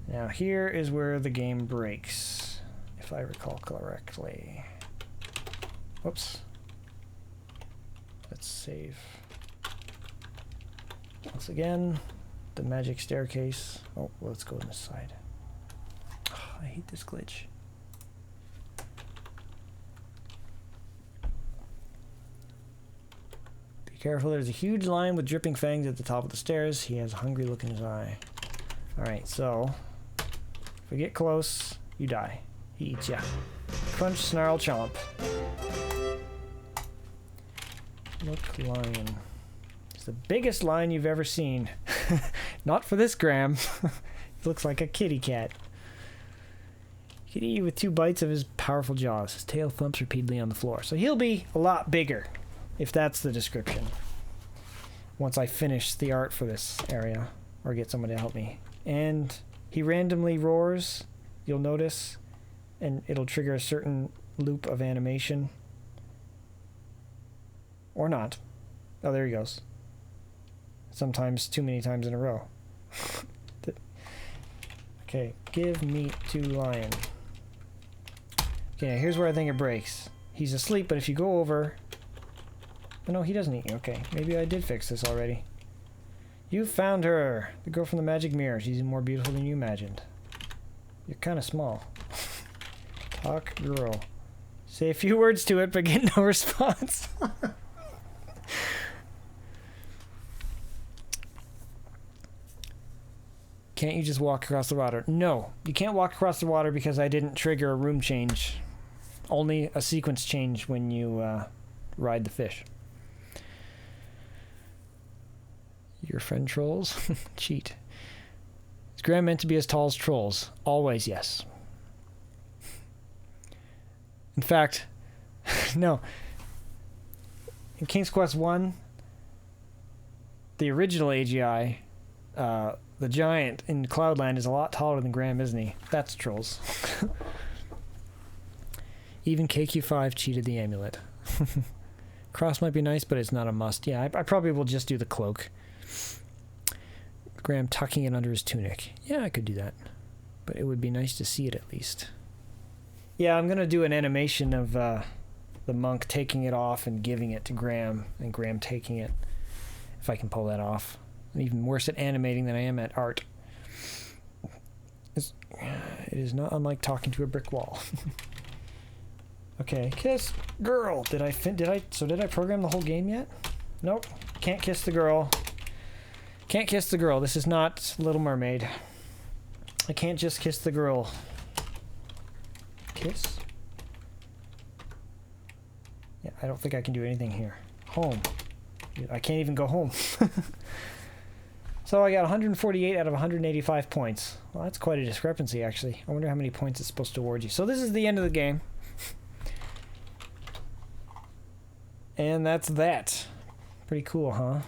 Now here is where the game breaks, if I recall correctly. Whoops. Let's save. Once again, the magic staircase. Oh, let's go on this side. Oh, I hate this glitch. Be careful, there's a huge lion with dripping fangs at the top of the stairs. He has a hungry look in his eye. Alright, so... If we get close, you die. He eats ya. Crunch, snarl, chomp. Look, lion. It's the biggest lion you've ever seen. Not for this gram. Looks like a kitty cat. He can eat you with 2 bites of his powerful jaws. His tail thumps repeatedly on the floor. So he'll be a lot bigger, if that's the description. Once I finish the art for this area, or get someone to help me. And he randomly roars, you'll notice, and it'll trigger a certain loop of animation. Or not. Oh, there he goes. Sometimes too many times in a row. Okay, give meat to lion. Okay, here's where I think it breaks. He's asleep, but if you go over... Oh, no, he doesn't eat you. Okay, maybe I did fix this already. You found her! The girl from the magic mirror. She's more beautiful than you imagined. You're kind of small. Talk, girl. Say a few words to it, but get no response. Can't you just walk across the water? No, you can't walk across the water because I didn't trigger a room change. Only a sequence change when you ride the fish. Your friend trolls? Cheat. Is Graham meant to be as tall as trolls? Always yes. In fact, no. In King's Quest 1, the original AGI, the giant in Cloudland is a lot taller than Graham, isn't he? That's trolls. Even KQ5 cheated the amulet. Cross might be nice, but it's not a must. Yeah, I probably will just do the cloak. Graham tucking it under his tunic. Yeah, I could do that. But it would be nice to see it at least. Yeah, I'm going to do an animation of the monk taking it off and giving it to Graham, and Graham taking it, if I can pull that off. I'm even worse at animating than I am at art. It is not unlike talking to a brick wall. Okay, kiss girl. Did I program the whole game yet? Nope. Can't kiss the girl. Can't kiss the girl. This is not Little Mermaid. I can't just kiss the girl. Kiss? Yeah, I don't think I can do anything here. Home. I can't even go home. So I got 148 out of 185 points. Well, that's quite a discrepancy, actually. I wonder how many points it's supposed to award you. So this is the end of the game. And that's that. Pretty cool, huh?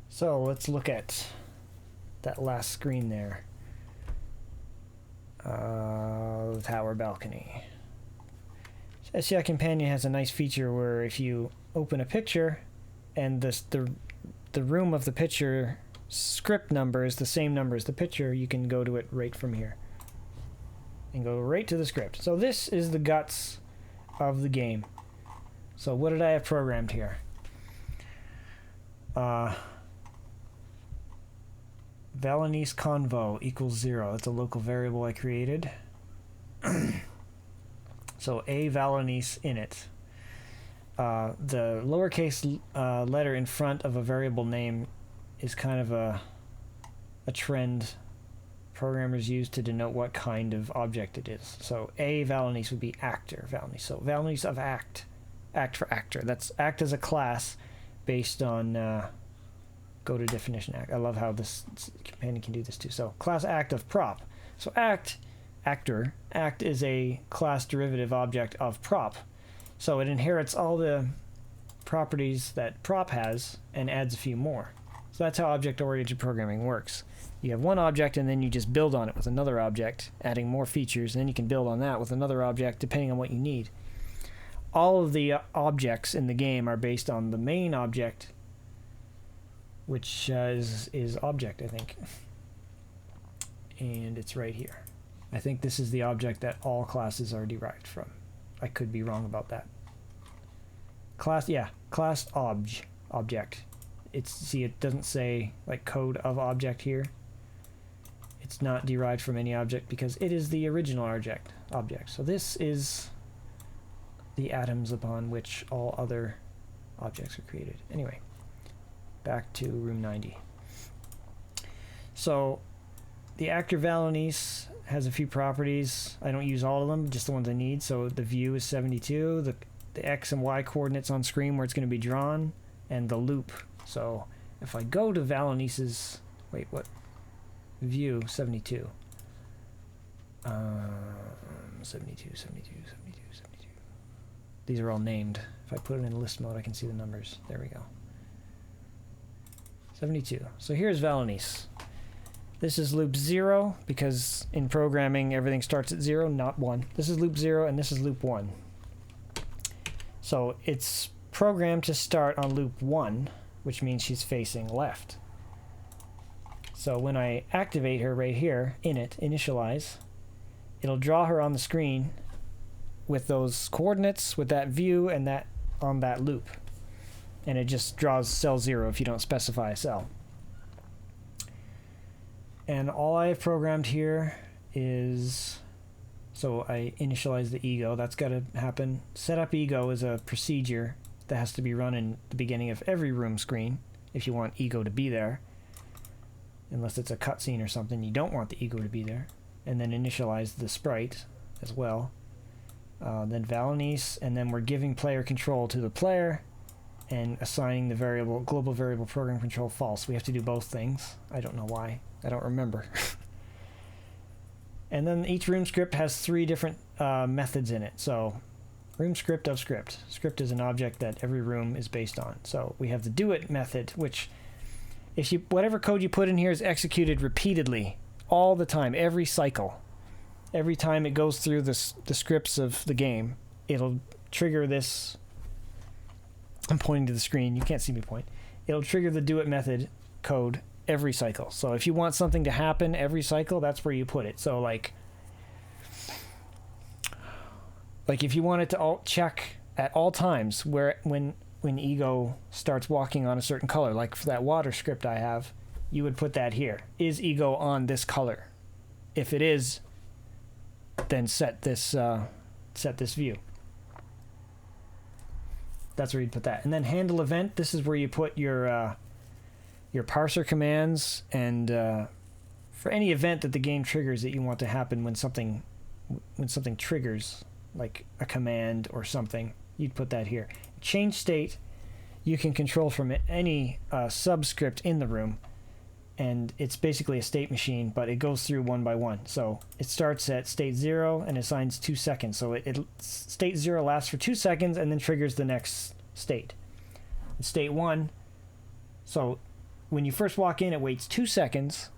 So let's look at that last screen there. The tower balcony. SCI Companion has a nice feature where if you open a picture and the room of the picture script number is the same number as the picture, you can go to it right from here. And go right to the script. So this is the guts of the game. So what did I have programmed here? Valenice convo equals 0. That's a local variable I created. So a Valenice in it. The lowercase letter in front of a variable name is kind of a trend programmers use to denote what kind of object it is. So a Valenice would be actor Valenice. So Valenice of act for actor. That's act as a class based on go to definition act. I love how this companion can do this too. So class act of prop. So act is a class derivative object of prop. So it inherits all the properties that prop has and adds a few more. So that's how object-oriented programming works. You have one object and then you just build on it with another object, adding more features, and then you can build on that with another object depending on what you need. All of the objects in the game are based on the main object, which is object, I think. And it's right here. I think this is the object that all classes are derived from. I could be wrong about that. Class object. See, it doesn't say like code of object here. It's not derived from any object because it is the original object. So this is the atoms upon which all other objects are created. Anyway, back to room 90. So the actor Valenice has a few properties. I don't use all of them, just the ones I need. So the view is 72, the X and Y coordinates on screen where it's going to be drawn, and the loop. So if I go to Valenice's... Wait, what? view 72. 72. These are all named. If I put it in list mode, I can see the numbers. There we go. 72. So here's Valenice. This is loop 0, because in programming, everything starts at 0, not 1. This is loop 0, and this is loop 1. So it's programmed to start on loop 1, which means she's facing left. So when I activate her right here, initialize, it'll draw her on the screen with those coordinates, with that view, and that on that loop. And it just draws cell 0 if you don't specify a cell. And all I have programmed here is, so I initialize the ego. That's got to happen. Setup ego is a procedure that has to be run in the beginning of every room screen if you want ego to be there. Unless it's a cutscene or something, you don't want the ego to be there. And then initialize the sprite as well. Then Valenice, and then we're giving player control to the player and assigning the variable, global variable program control false. We have to do both things. I don't know why. I don't remember. And then each room script has 3 different methods in it. So room script of script. Script is an object that every room is based on. So we have the do it method, which if you, whatever code you put in here is executed repeatedly all the time, every cycle. Every time it goes through the scripts of the game, it'll trigger this. I'm pointing to the screen. You can't see me point. It'll trigger the do it method code every cycle. So if you want something to happen every cycle, that's where you put it. So like if you want it to check at all times where when ego starts walking on a certain color, like for that water script I have, you would put that here. Is ego on this color? If it is, then set this view. That's where you'd put that. And then handle event, this is where you put your parser commands, and for any event that the game triggers that you want to happen when something triggers, like a command or something, you'd put that here. Change state, you can control from any subscript in the room, and it's basically a state machine, but it goes through one by one. So it starts at state 0 and assigns 2 seconds. So state 0 lasts for 2 seconds and then triggers the next state. State 1, so when you first walk in, it waits 2 seconds,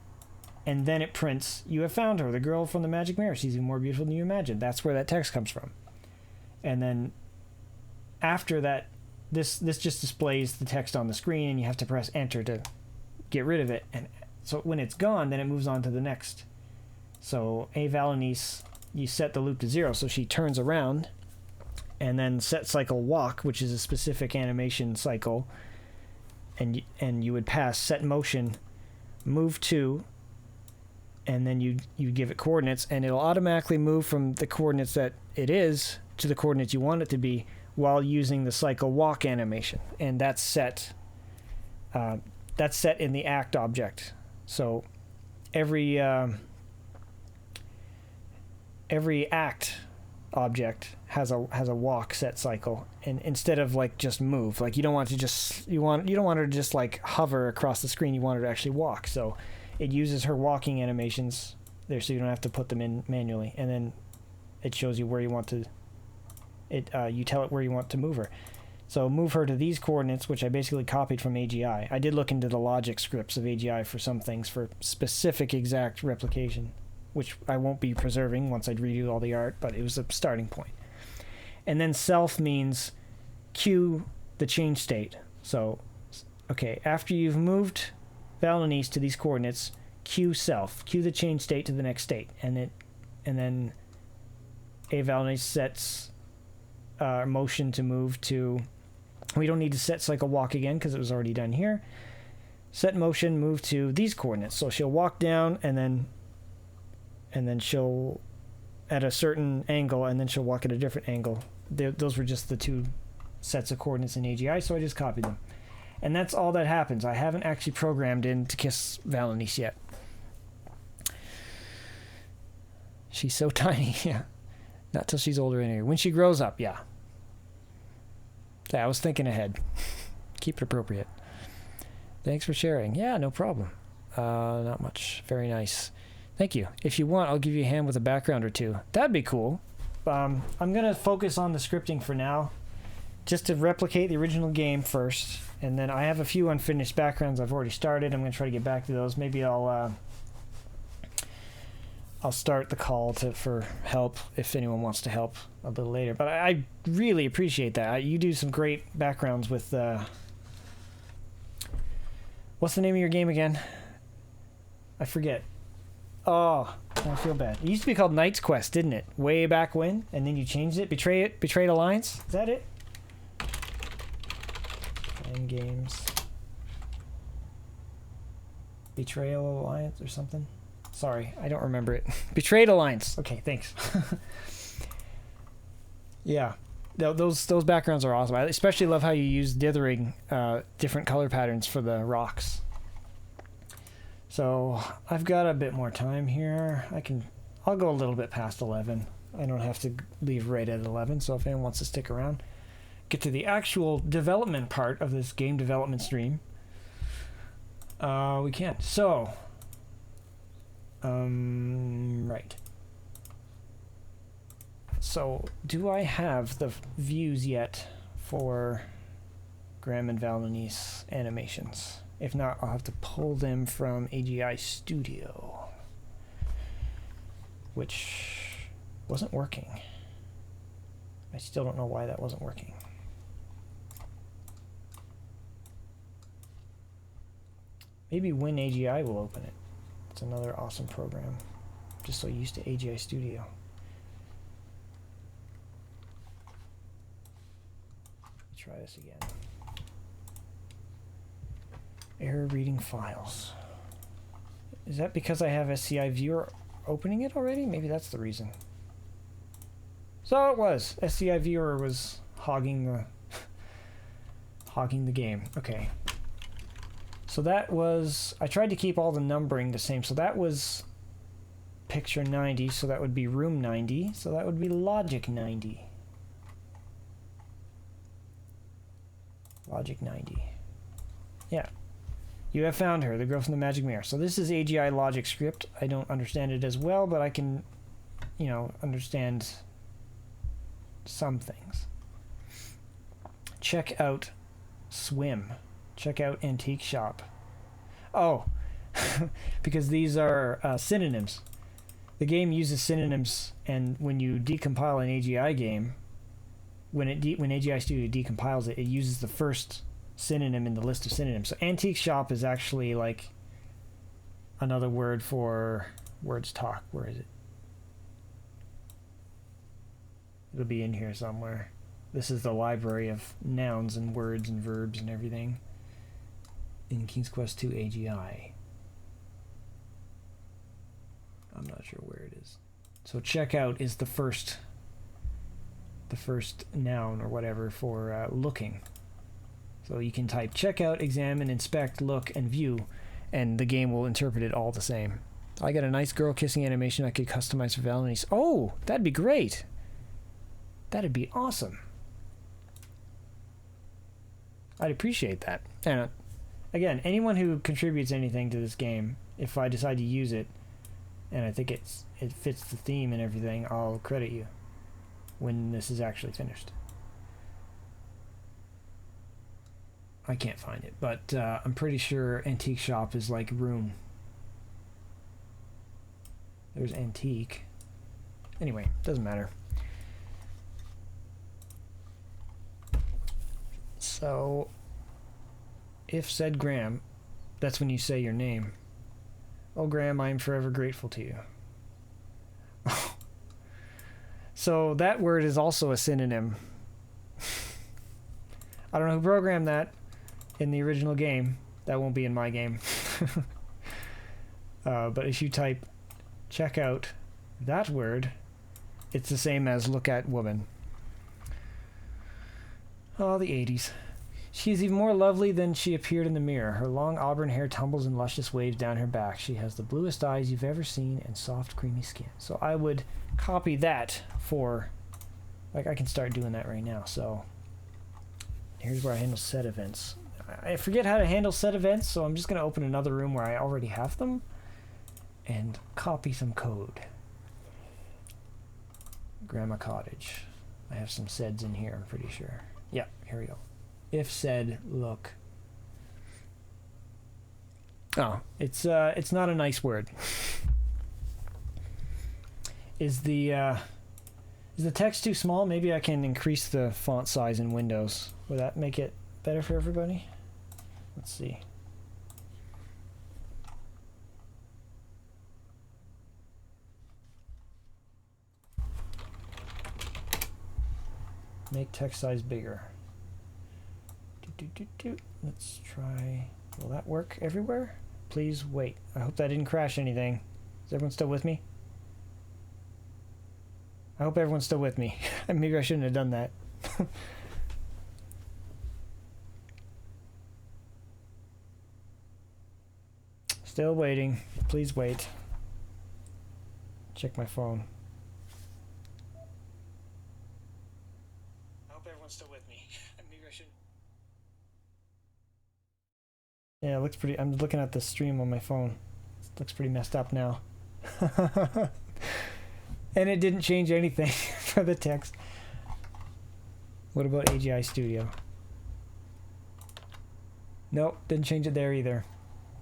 and then it prints, "You have found her, the girl from the magic mirror. She's even more beautiful than you imagined." That's where that text comes from. And then after that, this just displays the text on the screen, and you have to press enter to get rid of it. And so when it's gone, then it moves on to the next. So Valenice, you set the loop to 0, so she turns around, and then set cycle walk, which is a specific animation cycle, and you would pass set motion move to, and then you give it coordinates, and it'll automatically move from the coordinates that it is to the coordinates you want it to be while using the cycle walk animation. And that's set in the act object. So every act object has a walk set cycle, and instead of like just move, like you don't want her to just like hover across the screen. You want her to actually walk. So it uses her walking animations there, so you don't have to put them in manually, and then it shows you where you want to. You tell it where you want to move her. So move her to these coordinates, which I basically copied from AGI. I did look into the logic scripts of AGI for some things, for specific exact replication, which I won't be preserving once I redo all the art, but it was a starting point. And then self means cue the change state. So, okay, after you've moved Valenice to these coordinates, cue self, cue the change state to the next state, and then Valenice sets motion to move to. We don't need to set cycle walk again because it was already done here. Set motion move to these coordinates. So she'll walk down, and then she'll at a certain angle, and then she'll walk at a different angle. Those were just the 2 sets of coordinates in AGI, so I just copied them. And that's all that happens. I haven't actually programmed in to kiss Valenice yet. She's so tiny, yeah. Not till she's older anyway. When she grows up, yeah. I was thinking ahead. Keep it appropriate. Thanks for sharing. Yeah, no problem. Not much. Very nice. Thank you. If you want, I'll give you a hand with a background or two. That'd be cool. I'm going to focus on the scripting for now, just to replicate the original game first. And then I have a few unfinished backgrounds I've already started. I'm going to try to get back to those. Maybe I'll start the call for help if anyone wants to help a little later. But I really appreciate that. You do some great backgrounds with... what's the name of your game again? I forget. Oh, I feel bad. It used to be called Knight's Quest, didn't it? Way back when, and then you changed it. Betrayed Alliance. Is that it? End games. Betrayal Alliance or something. Sorry, I don't remember it. Betrayed Alliance. Okay, thanks. Yeah, those backgrounds are awesome. I especially love how you use dithering different color patterns for the rocks. So I've got a bit more time here. I'll go a little bit past 11. I don't have to leave right at 11, so if anyone wants to stick around, get to the actual development part of this game development stream, we can. So, right. So, do I have the views yet for Graham and Valenice animations? If not, I'll have to pull them from AGI Studio, which wasn't working. I still don't know why that wasn't working. Maybe when AGI will open it. It's another awesome program. Just so used to AGI Studio. Let's try this again. Error reading files. Is that because I have SCI Viewer opening it already? Maybe that's the reason. So it was. SCI Viewer was hogging the game. Okay. So that was... I tried to keep all the numbering the same. So that was picture 90. So that would be room 90. So that would be logic 90. Logic 90. Yeah. You have found her, the girl from the magic mirror. So this is AGI logic script. I don't understand it as well, but I can, understand some things. Check out swim. Check out antique shop. Oh, because these are synonyms. The game uses synonyms, and when you decompile an AGI game, when AGI Studio decompiles it, it uses the first synonym in the list of synonyms. So antique shop is actually like another word for words talk. Where is it? It'll be in here somewhere. This is the library of nouns and words and verbs and everything in King's Quest II AGI. I'm not sure where it is. So checkout is the first noun or whatever for looking. So you can type checkout, examine, inspect, look, and view, and the game will interpret it all the same. I got a nice girl kissing animation I could customize for Valenice. Oh, that'd be great. That'd be awesome. I'd appreciate that. And again, anyone who contributes anything to this game, if I decide to use it, and I think it fits the theme and everything, I'll credit you when this is actually finished. I can't find it, but I'm pretty sure antique shop is like room. There's antique. Anyway, doesn't matter. So, if said Graham, that's when you say your name. Oh, Graham, I am forever grateful to you. So that word is also a synonym. I don't know who programmed that in the original game. That won't be in my game. But if you type check out that word, it's the same as look at woman. Oh, the 80s. She is even more lovely than she appeared in the mirror. Her long auburn hair tumbles in luscious waves down her back. She has the bluest eyes you've ever seen and soft, creamy skin. So I would copy that for... Like, I can start doing that right now. So here's where I handle set events. I forget how to handle set events, so I'm just going to open another room where I already have them and copy some code. Grandma Cottage. I have some seds in here, I'm pretty sure. Yeah, here we go. If said look. Oh, it's not a nice word. Is the text too small? Maybe I can increase the font size in Windows. Will that make it better for everybody? Let's see. Make text size bigger. Let's try. Will that work everywhere? Please wait. I hope that didn't crash anything. Is everyone still with me? I hope everyone's still with me. Maybe I shouldn't have done that. Still waiting. Please wait. Check my phone. I hope everyone's still with me. Maybe I shouldn't. Yeah, it looks pretty. I'm looking at the stream on my phone. It looks pretty messed up now. And it didn't change anything for the text. What about AGI Studio? Nope, didn't change it there either.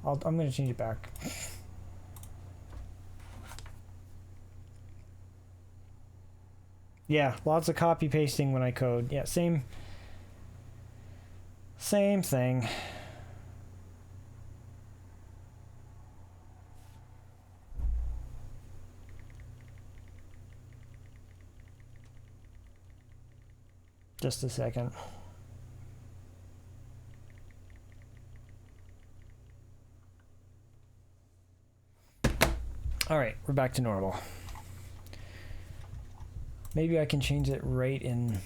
I'm going to change it back. Yeah, lots of copy pasting when I code. Yeah, same thing. Just a second. All right, we're back to normal. Maybe I can change it right in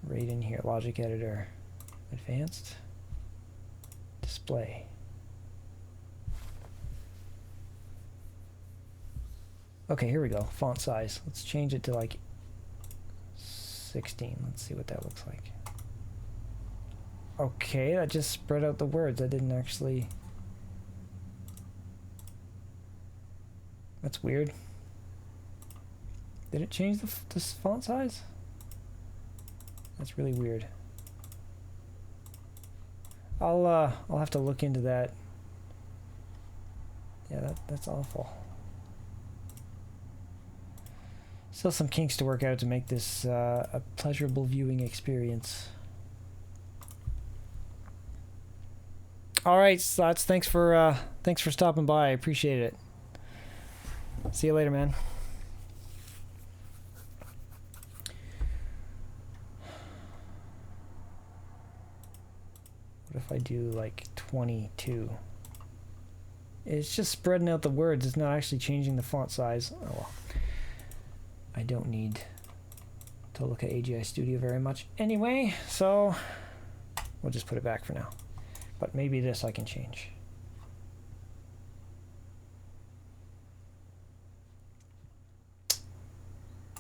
here. Logic editor, advanced, display. Okay, here we go. Font size. Let's change it to like 16. Let's see what that looks like. Okay, that just spread out the words. I didn't actually... That's weird. Did it change the font size? That's really weird. I'll have to look into that. Yeah, that's awful. Still some kinks to work out to make this a pleasurable viewing experience. All right, Slots. Thanks for stopping by. I appreciate it. See you later, man. What if I do like 22? It's just spreading out the words. It's not actually changing the font size. Oh well. I don't need to look at AGI Studio very much anyway, so we'll just put it back for now. But maybe this I can change.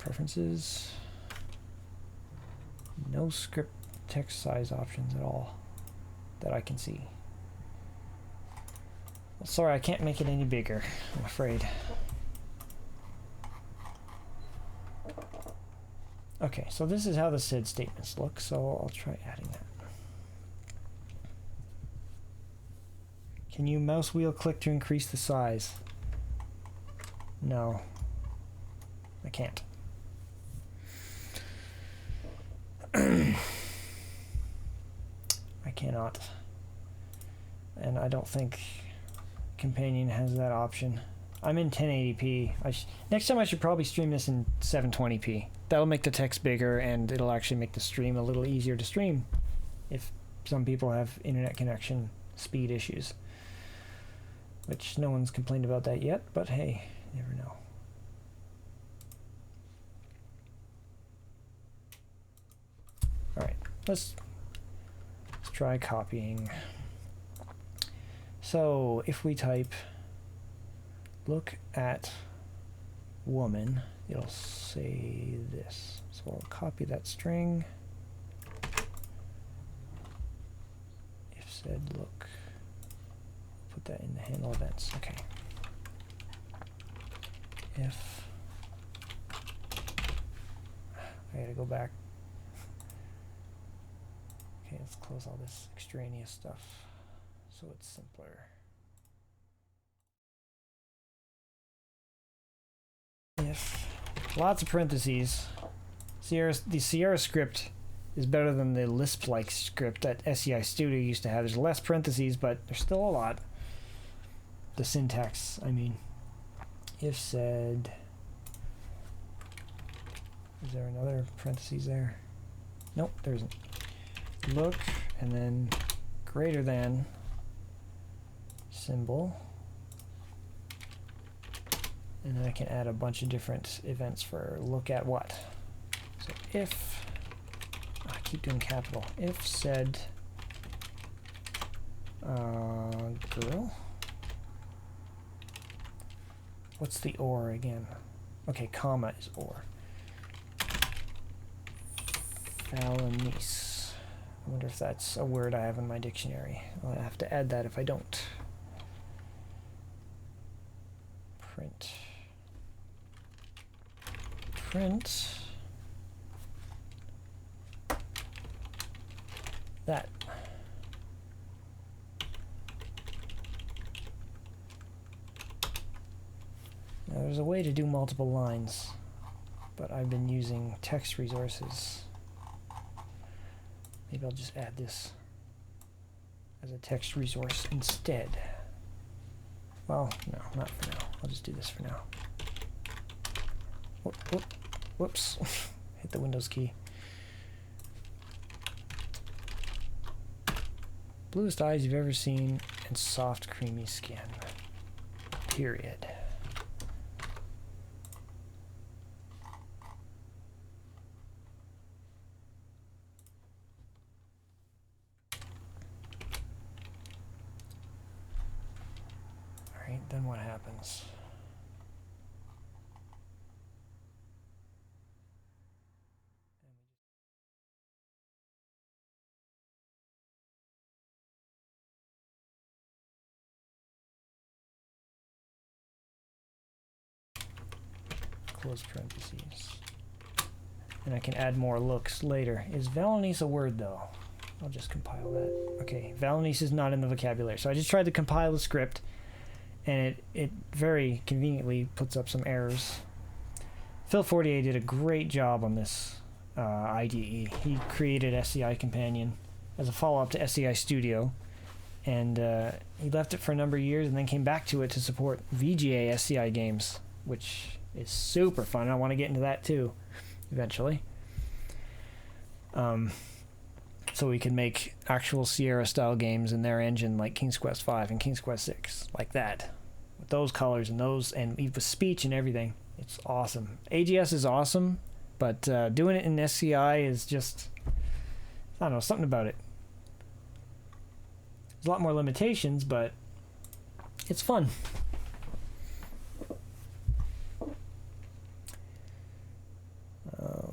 Preferences. No script text size options at all that I can see. Well, sorry, I can't make it any bigger, I'm afraid. Okay, so this is how the SID statements look, so I'll try adding that. Can you mouse wheel click to increase the size? No, I can't. I cannot. And I don't think Companion has that option. I'm in 1080p. Next time I should probably stream this in 720p. That'll make the text bigger and it'll actually make the stream a little easier to stream if some people have internet connection speed issues. Which no one's complained about that yet, but hey, you never know. Alright, let's try copying. So if we type look at woman, it'll say this. So I'll copy that string. If said look. Put that in the handle events. Okay. If I gotta go back. Okay, let's close all this extraneous stuff so it's simpler. If lots of parentheses. The Sierra script is better than the Lisp-like script that SCI Studio used to have. There's less parentheses, but there's still a lot. The syntax, I mean. If said. Is there another parentheses there? Nope, there isn't. Look, and then greater than symbol. And then I can add a bunch of different events for look at what. So if, I keep doing capital, if said girl. What's the or again? Okay, comma is or. Falanese. I wonder if that's a word I have in my dictionary. I'll have to add that if I don't. Print. That. Now there's a way to do multiple lines, but I've been using text resources. Maybe I'll just add this as a text resource instead. Well, no, not for now. I'll just do this for now. Whoops. Hit the Windows key. Bluest eyes you've ever seen and soft, creamy skin. Period. Alright, then what happens? Close parentheses. And I can add more looks later. Is Valanese a word though? I'll just compile that. Okay, Valanese is not in the vocabulary. So I just tried to compile the script and it very conveniently puts up some errors. Phil48 did a great job on this IDE. He created SCI Companion as a follow-up to SCI Studio, and he left it for a number of years and then came back to it to support VGA SCI games, which is super fun. I want to get into that too eventually. So we can make actual Sierra style games in their engine like King's Quest V and King's Quest VI, like that, with those colors and those, and with speech and everything. It's awesome. AGS is awesome, but doing it in SCI is just, I don't know, something about it. There's a lot more limitations, but it's fun.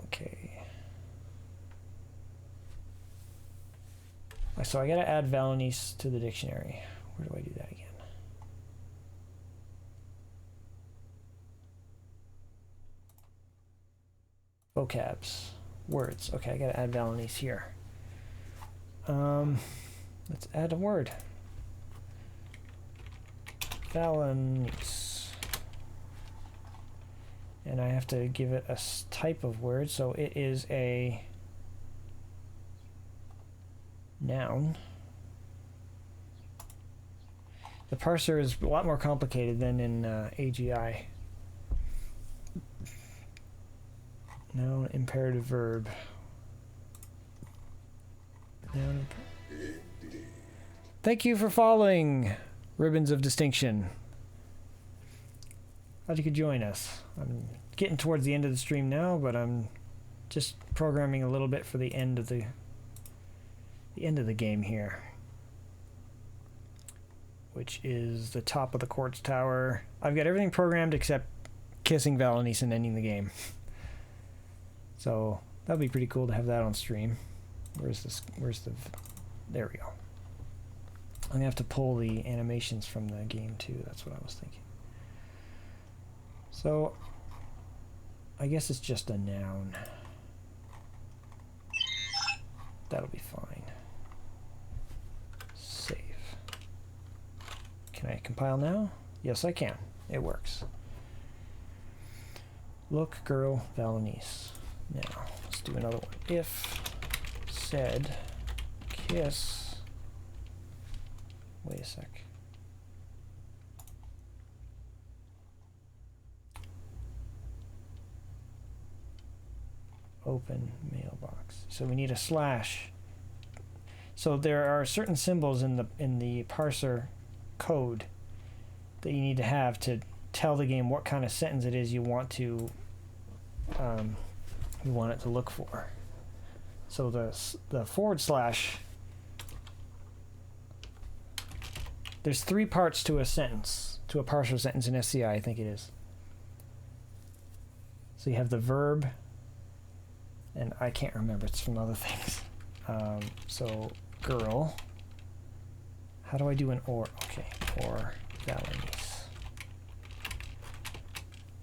Okay. So I gotta add Valanese to the dictionary. Where do I do that again? Vocabs. Words. Okay, I gotta add Valanese here. Let's add a word. Valanese. And I have to give it a type of word, so it is a noun. The parser is a lot more complicated than in AGI. Noun, imperative verb. Noun. Thank you for following, Ribbons of Distinction. Glad you could join us. I'm getting towards the end of the stream now, but I'm just programming a little bit for the end of the game here, which is the top of the quartz tower. I've got everything programmed except kissing Valanese and ending the game. So that'd be pretty cool to have that on stream. Where's this? There we go. I'm gonna have to pull the animations from the game too. That's what I was thinking. So I guess it's just a noun. That'll be fine. Save. Can I compile now? Yes, I can. It works. Look, girl, Valenice. Now, let's do another one. If, said, kiss. Wait a sec. Open mailbox. So we need a slash. So there are certain symbols in the parser code that you need to have to tell the game what kind of sentence it is you want to it to look for. So the forward slash, there's 3 parts to a sentence, to a parser sentence in SCI, I think it is. So you have the verb, and I can't remember, it's from other things. So girl, how do I do an or? Okay, or Valenice.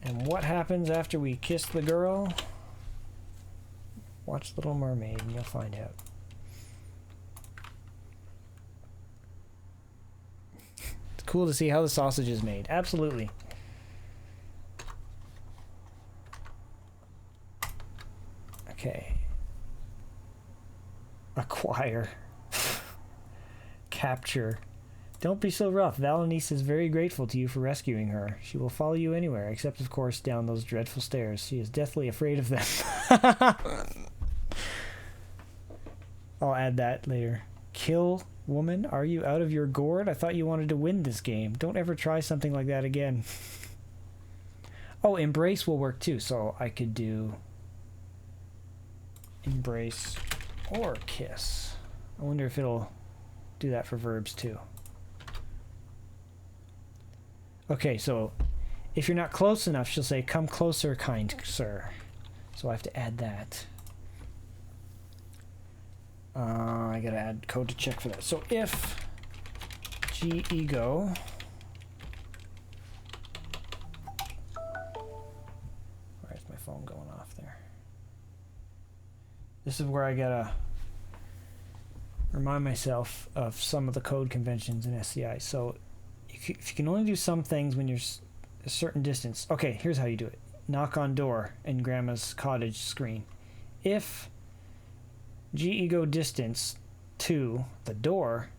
And what happens after we kiss the girl? Watch Little Mermaid and you'll find out. It's cool to see how the sausage is made. Absolutely. Okay. Acquire. Capture. Don't be so rough. Valenice is very grateful to you for rescuing her. She will follow you anywhere, except of course down those dreadful stairs. She is deathly afraid of them. I'll add that later. Kill woman, are you out of your gourd? I thought you wanted to win this game. Don't ever try something like that again. Oh, embrace will work too, so I could do embrace or kiss. I wonder if it'll do that for verbs too. Okay, so if you're not close enough, she'll say, come closer, kind sir. So I have to add that. I gotta add code to check for that. So if g-ego where's my phone going off there? This is where I gotta remind myself of some of the code conventions in SCI. So if you can only do some things when you're a certain distance. Okay, here's how you do it. Knock on door in grandma's cottage screen. If g-ego distance to the door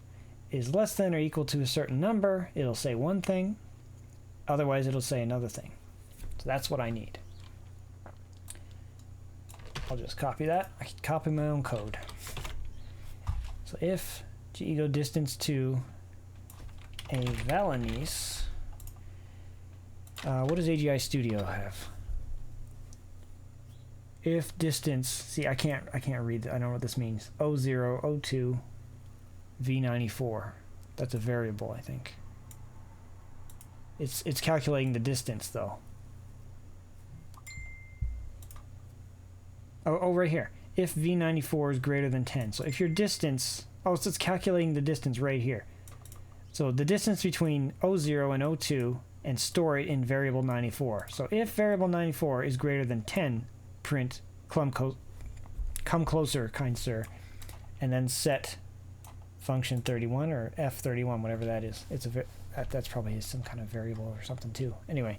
is less than or equal to a certain number, it'll say one thing, otherwise it'll say another thing. So that's what I need. I'll just copy that. I can copy my own code. So if g-ego distance to a Valenice, what does AGI Studio have? If distance, see, I can't read. I don't know what this means. 00, 02, V94. That's a variable, I think. It's calculating the distance though. Oh, right here. If V94 is greater than 10. So if your distance, so it's calculating the distance right here. So the distance between 00 and 02, and store it in variable 94. So if variable 94 is greater than 10, print come closer, kind sir, and then set function 31 or f31, whatever that is. It's that's probably some kind of variable or something too. Anyway,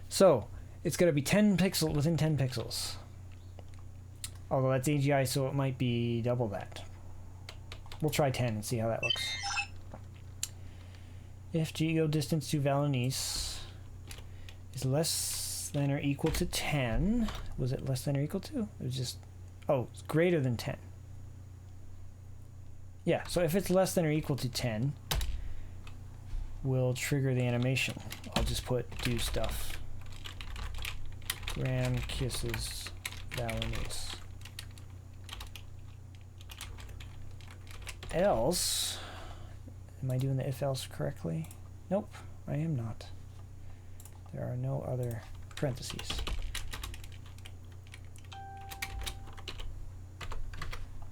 so it's going to be 10 pixels within 10 pixels. Although that's AGI, so it might be double that. We'll try 10 and see how that looks. If g-ego distance to Valenice is less than or equal to 10, was it less than or equal to? It was just, oh, it's greater than 10. Yeah, so if it's less than or equal to 10, we'll trigger the animation. I'll just put do stuff. Gram kisses Valenice. Else, am I doing the if-else correctly? Nope, I am not. There are no other parentheses.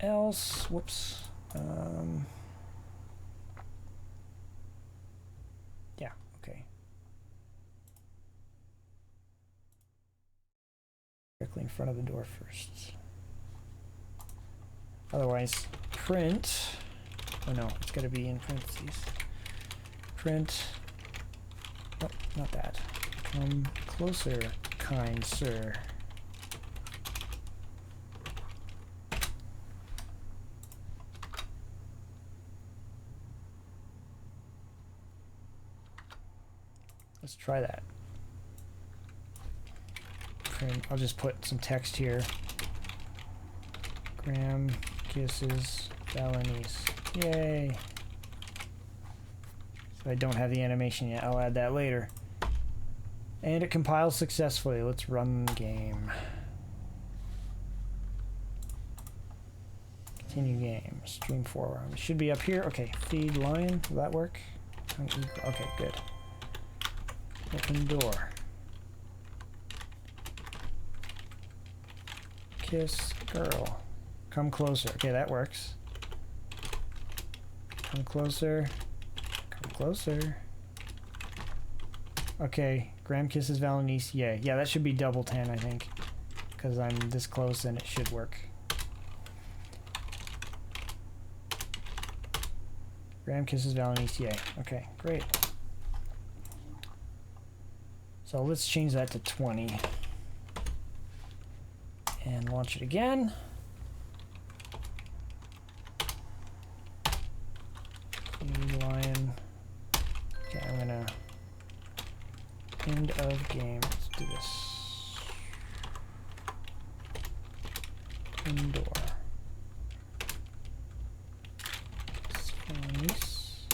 Else, whoops. Yeah, okay. Directly in front of the door first. Otherwise, print. Oh no, it's got to be in parentheses. Print. Oh, not that. Come closer, kind sir. Let's try that. Print. I'll just put some text here. Graham kisses Valenice. Yay! So I don't have the animation yet. I'll add that later. And it compiles successfully. Let's run the game. Continue game. Stream forward. It should be up here. Okay. Feed lion. Will that work? Okay, good. Open door. Kiss girl. Come closer. Okay, that works. Come closer. Come closer. Okay, Graham kisses Valenice. Yay. Yeah, that should be double 10, I think. Because I'm this close and it should work. Graham kisses Valenice. Yay. Okay, great. So let's change that to 20. And launch it again. Lion. Okay, I'm gonna end of game. Let's do this. Indoor. Kiss Valenice.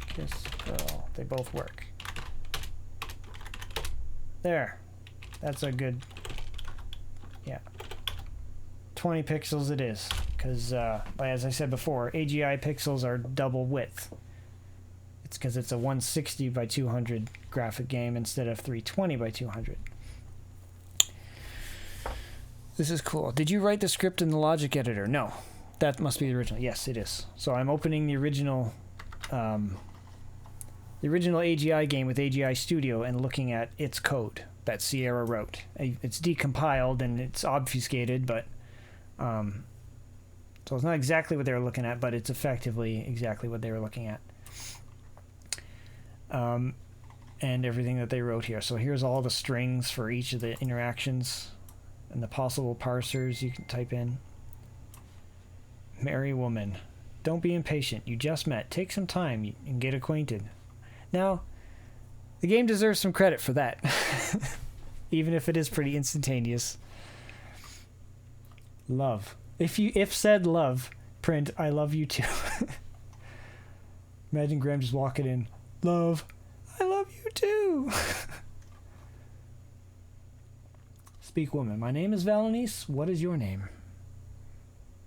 Kiss girl. They both work. There. That's a good. Yeah. 20 pixels it is. Because, as I said before, AGI pixels are double width. It's because it's a 160 by 200 graphic game instead of 320 by 200. This is cool. Did you write the script in the logic editor? No. That must be the original. Yes, it is. So I'm opening the original AGI game with AGI Studio and looking at its code that Sierra wrote. It's decompiled and it's obfuscated, but... so it's not exactly what they were looking at, but it's effectively exactly what they were looking at. And everything that they wrote here. So here's all the strings for each of the interactions and the possible parsers you can type in. Marry woman. Don't be impatient. You just met. Take some time and get acquainted. Now, the game deserves some credit for that. Even if it is pretty instantaneous. Love. If said love, print, I love you too. Imagine Graham just walking in. Love. I love you too. Speak woman. My name is Valenice. What is your name?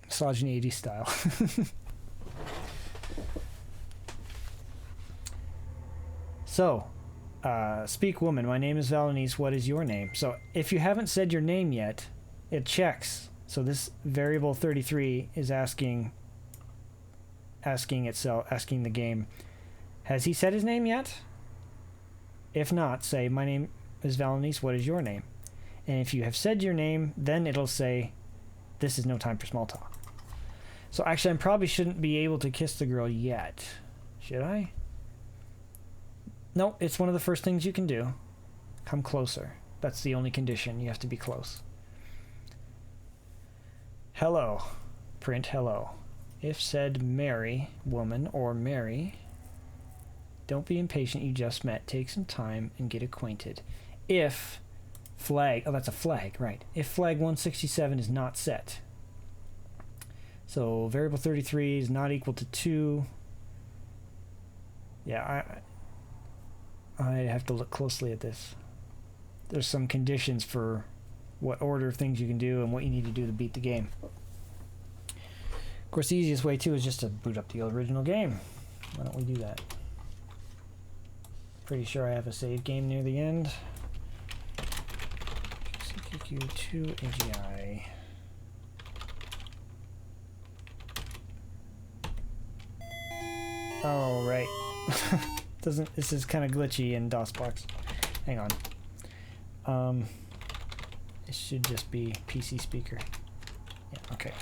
Misogyny 80s style. So, speak woman. My name is Valenice. What is your name? So, if you haven't said your name yet, it checks. So this variable 33 is asking the game, has he said his name yet? If not, say, my name is Valenice, what is your name? And if you have said your name, then it'll say, this is no time for small talk. So actually, I probably shouldn't be able to kiss the girl yet. Should I? No, it's one of the first things you can do. Come closer. That's the only condition. You have to be close. Hello. Print hello. If said marry, woman, or marry, don't be impatient, you just met. Take some time and get acquainted. If flag, oh, that's a flag, right. If flag 167 is not set. So variable 33 is not equal to 2. Yeah, I have to look closely at this. There's some conditions for what order of things you can do and what you need to do to beat the game. Of course, the easiest way too is just to boot up the original game. Why don't we do that? Pretty sure I have a save game near the end. CQQ2 AGI. Oh, right. Doesn't, this is kind of glitchy in DOSBox. Hang on. It should just be PC speaker. Yeah, okay.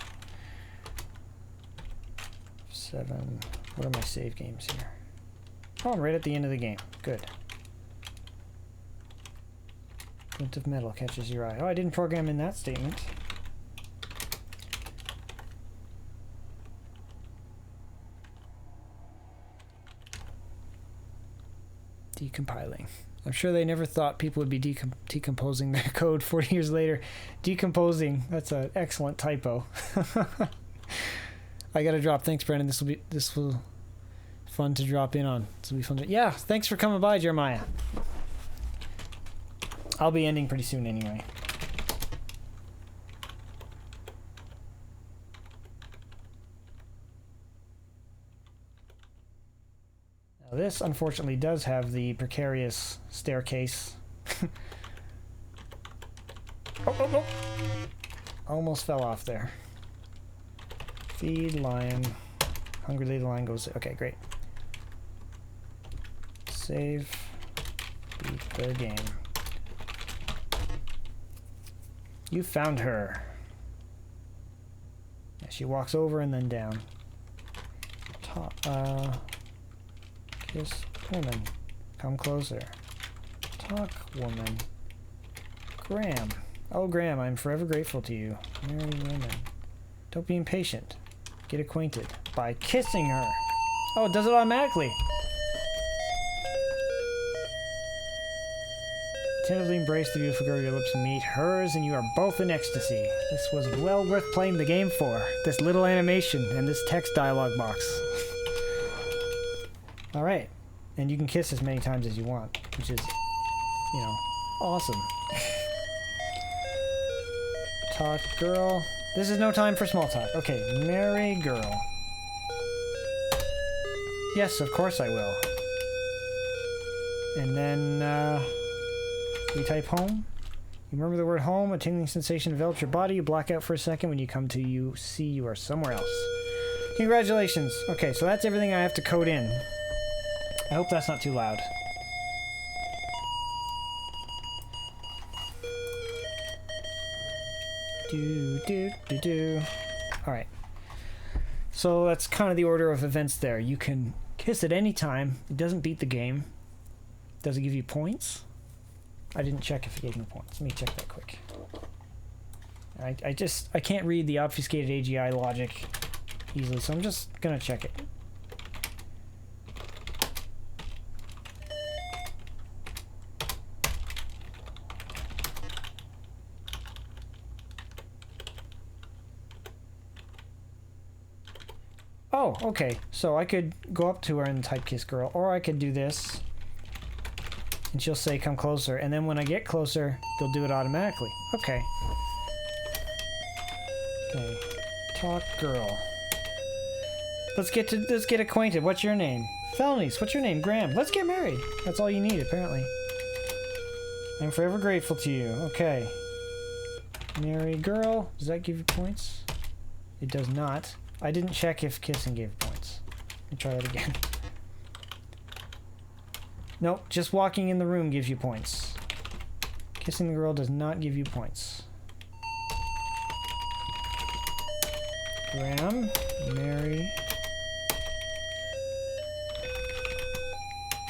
7. What are my save games here? Oh, I'm right at the end of the game. Good. Glint of metal catches your eye. Oh, I didn't program in that statement. Decompiling. I'm sure they never thought people would be decomposing their code 40 years later. Decomposing. That's an excellent typo. I gotta drop. Thanks, Brandon. This will fun to drop in on. This will be fun to, yeah, thanks for coming by, Jeremiah. I'll be ending pretty soon anyway. Now this, unfortunately, does have the precarious staircase. Oh. Almost fell off there. Feed lion. Hungrily the lion goes. Okay, great. Save. Beat the game. You found her. Yeah, she walks over and then down. Kiss woman. Come closer. Talk woman. Graham. Oh, Graham, I'm forever grateful to you. Marry woman. Don't be impatient. Get acquainted by kissing her. Oh, it does it automatically. Tentatively embrace the beautiful girl your lips meet hers, and you are both in ecstasy. This was well worth playing the game for. This little animation and this text dialogue box. Alright. And you can kiss as many times as you want, which is, you know, awesome. Talk girl. This is no time for small talk. Okay, marry girl. Yes, of course I will. And then, we type home. You remember the word home, a tingling sensation develops your body, you black out for a second when you come to you see you are somewhere else. Congratulations. Okay, so that's everything I have to code in. I hope that's not too loud. Alright. So that's kind of the order of events there. You can kiss at any time. It doesn't beat the game. Does it give you points? I didn't check if it gave me points. Let me check that quick. I can't read the obfuscated AGI logic easily, so I'm just gonna check it. Oh, okay. So I could go up to her and type kiss girl, or I could do this. And she'll say, come closer. And then when I get closer, they'll do it automatically. Okay. Okay. Talk girl. Let's get acquainted. What's your name? Felonies. What's your name? Graham. Let's get married. That's all you need, apparently. I'm forever grateful to you. Okay. Marry girl. Does that give you points? It does not. I didn't check if kissing gave points. Let me try that again. Nope, just walking in the room gives you points. Kissing the girl does not give you points. Graham, Mary.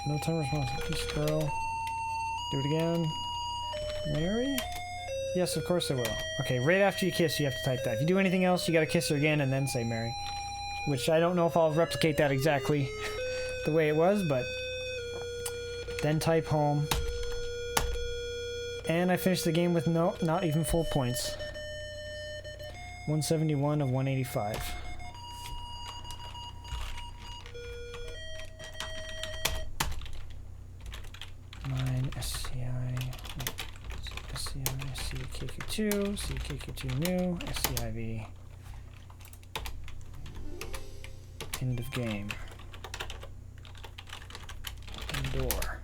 No time response. Kiss girl. Do it again. Mary? Yes, of course I will. Okay, right after you kiss, you have to type that. If you do anything else, you gotta kiss her again and then say Mary. Which I don't know if I'll replicate that exactly the way it was, but... Then type home. And I finished the game with not even full points. 171 of 185. Mine, SCI, CKQ2, CKQ2 new, SCIV. End of game. Door.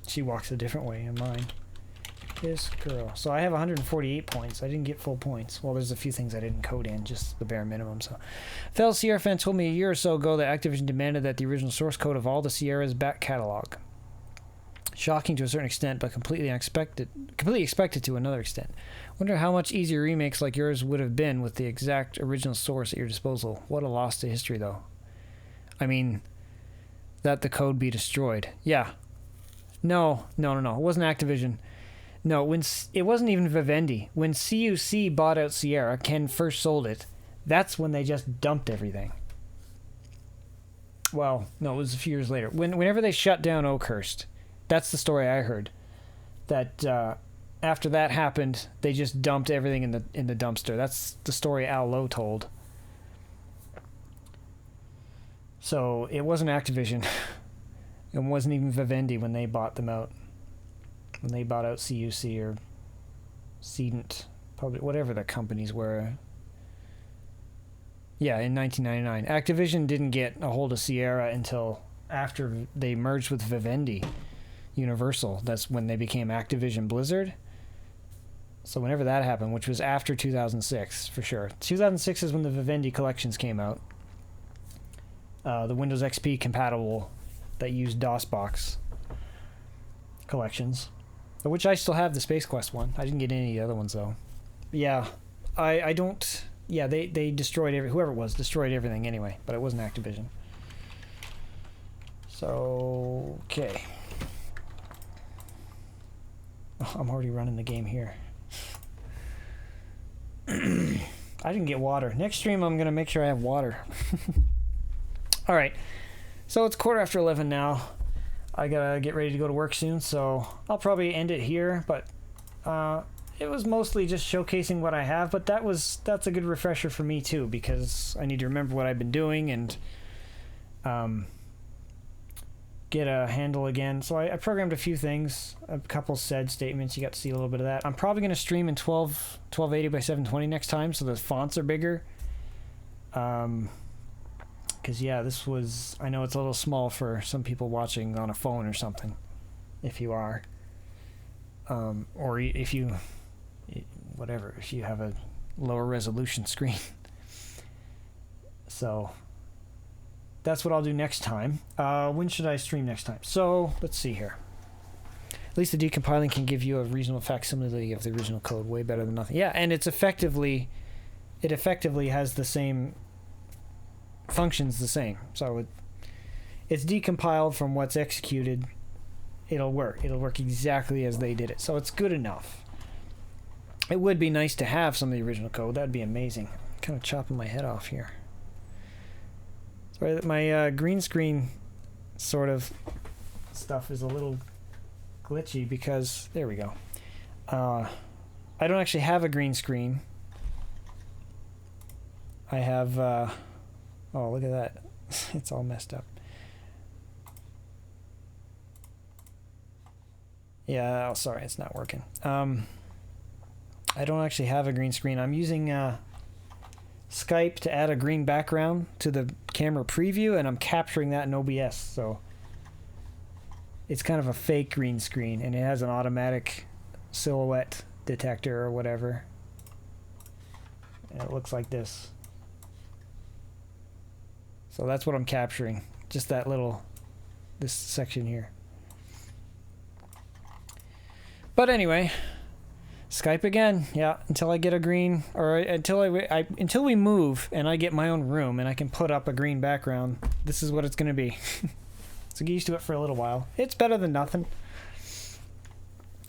She walks a different way in mine. This girl. So I have 148 points. I didn't get full points. Well, there's a few things I didn't code in, just the bare minimum. So, fellow Sierra fan told me a year or so ago that Activision demanded that the original source code of all the Sierra's back catalog. Shocking to a certain extent, but completely expected to another extent. Wonder how much easier remakes like yours would have been with the exact original source at your disposal. What a loss to history, though. I mean, that the code be destroyed. Yeah. No. It wasn't Activision. No, it wasn't even Vivendi. When CUC bought out Sierra, Ken first sold it. That's when they just dumped everything. Well, no, it was a few years later. Whenever they shut down Oakhurst, that's the story I heard. That after that happened, they just dumped everything in the dumpster. That's the story Al Lowe told. So it wasn't Activision. It wasn't even Vivendi when they bought them out. When they bought out CUC or Cedent, probably whatever the companies were. Yeah, in 1999. Activision didn't get a hold of Sierra until after they merged with Vivendi, Universal. That's when they became Activision Blizzard. So whenever that happened, which was after 2006, for sure. 2006 is when the Vivendi collections came out. The Windows XP compatible that used DOSBox collections. Which I still have the Space Quest one. I didn't get any of the other ones, though. Yeah, I don't... Yeah, they destroyed whoever it was destroyed everything anyway, but it wasn't Activision. So, okay. Oh, I'm already running the game here. I didn't get water. Next stream, I'm going to make sure I have water. All right. So it's 11:15 now. I gotta get ready to go to work soon, so I'll probably end it here, but it was mostly just showcasing what I have, but that's a good refresher for me too, because I need to remember what I've been doing and get a handle again. So I programmed a few things, a couple said statements. You got to see a little bit of that. I'm probably going to stream in 1280 by 720 next time, so the fonts are bigger. Because, yeah, this was... I know it's a little small for some people watching on a phone or something, if you are. Or if you... Whatever, if you have a lower resolution screen. So, that's what I'll do next time. When should I stream next time? So, let's see here. At least the decompiling can give you a reasonable facsimile of the original code. Way better than nothing. Yeah, and it's effectively... It effectively has the same... functions the same, so it's decompiled from what's executed. It'll work exactly as they did it, so it's good enough. It would be nice to have some of the original code. That'd be amazing. I'm kind of chopping my head off here. Sorry that my green screen sort of stuff is a little glitchy because there we go. I don't actually have a green screen. I have oh, look at that. It's all messed up. Yeah, oh, sorry, it's not working. I don't actually have a green screen. I'm using Skype to add a green background to the camera preview, and I'm capturing that in OBS, so it's kind of a fake green screen, and it has an automatic silhouette detector or whatever. And it looks like this. So that's what I'm capturing. Just that this section here. But anyway, Skype again. Yeah, until I get a green, or until until we move and I get my own room and I can put up a green background, this is what it's going to be. So get used to it for a little while. It's better than nothing.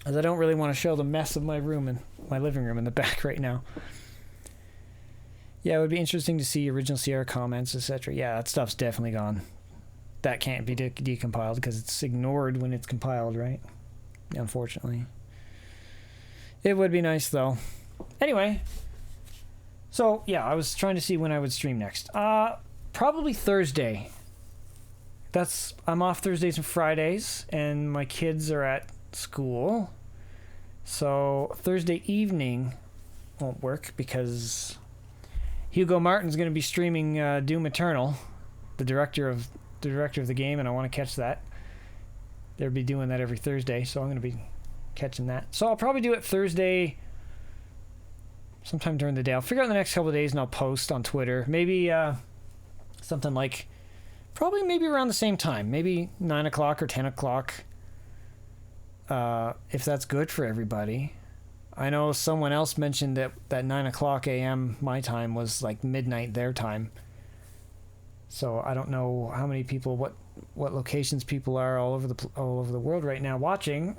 As I don't really want to show the mess of my room and my living room in the back right now. Yeah, it would be interesting to see original Sierra comments, etc. Yeah, that stuff's definitely gone. That can't be decompiled because it's ignored when it's compiled, right? Unfortunately. It would be nice, though. Anyway. So, yeah, I was trying to see when I would stream next. Probably Thursday. I'm off Thursdays and Fridays, and my kids are at school. So, Thursday evening won't work because... Hugo Martin's going to be streaming Doom Eternal, the director of the game, and I want to catch that. They'll be doing that every Thursday, so I'm going to be catching that. So I'll probably do it Thursday sometime during the day. I'll figure out the next couple of days and I'll post on Twitter. Maybe something like, probably maybe around the same time. Maybe 9 o'clock or 10 o'clock. If that's good for everybody. I know someone else mentioned that 9 o'clock a.m. my time was like midnight their time. So I don't know how many people, what locations people are all over the world right now watching,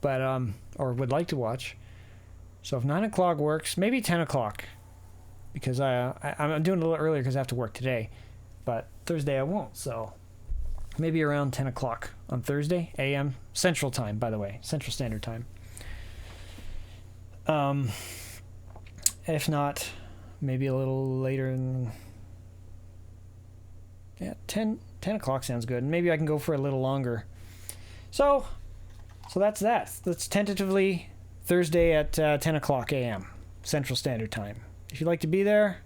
but or would like to watch. So if 9 o'clock works, maybe 10 o'clock, because I'm doing it a little earlier because I have to work today, but Thursday I won't. So maybe around 10 o'clock on Thursday a.m. Central Time, by the way, Central Standard Time. If not, maybe a little later. Yeah, 10 o'clock sounds good. Maybe I can go for a little longer. So that's that. That's tentatively Thursday at 10 o'clock a.m. Central Standard Time. If you'd like to be there,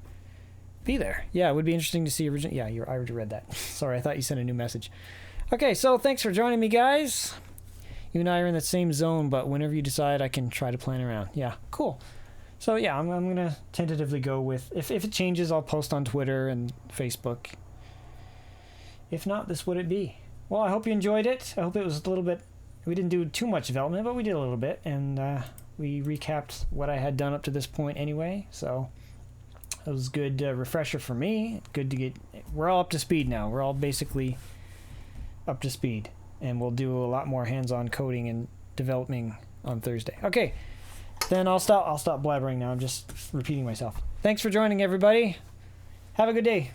be there. Yeah, it would be interesting to see original. Yeah, I already read that. Sorry, I thought you sent a new message. Okay, so thanks for joining me, guys. You and I are in the same zone, but whenever you decide, I can try to plan around. Yeah, cool. So yeah, I'm going to tentatively go with, if it changes, I'll post on Twitter and Facebook. If not, this would it be. Well, I hope you enjoyed it. I hope it was a little bit, we didn't do too much development, but we did a little bit, and we recapped what I had done up to this point anyway, so it was a good refresher for me. Good to get, we're all up to speed now. We're all basically up to speed. And we'll do a lot more hands-on coding and developing on Thursday. Okay, then I'll stop blabbering now. I'm just repeating myself. Thanks for joining, everybody. Have a good day.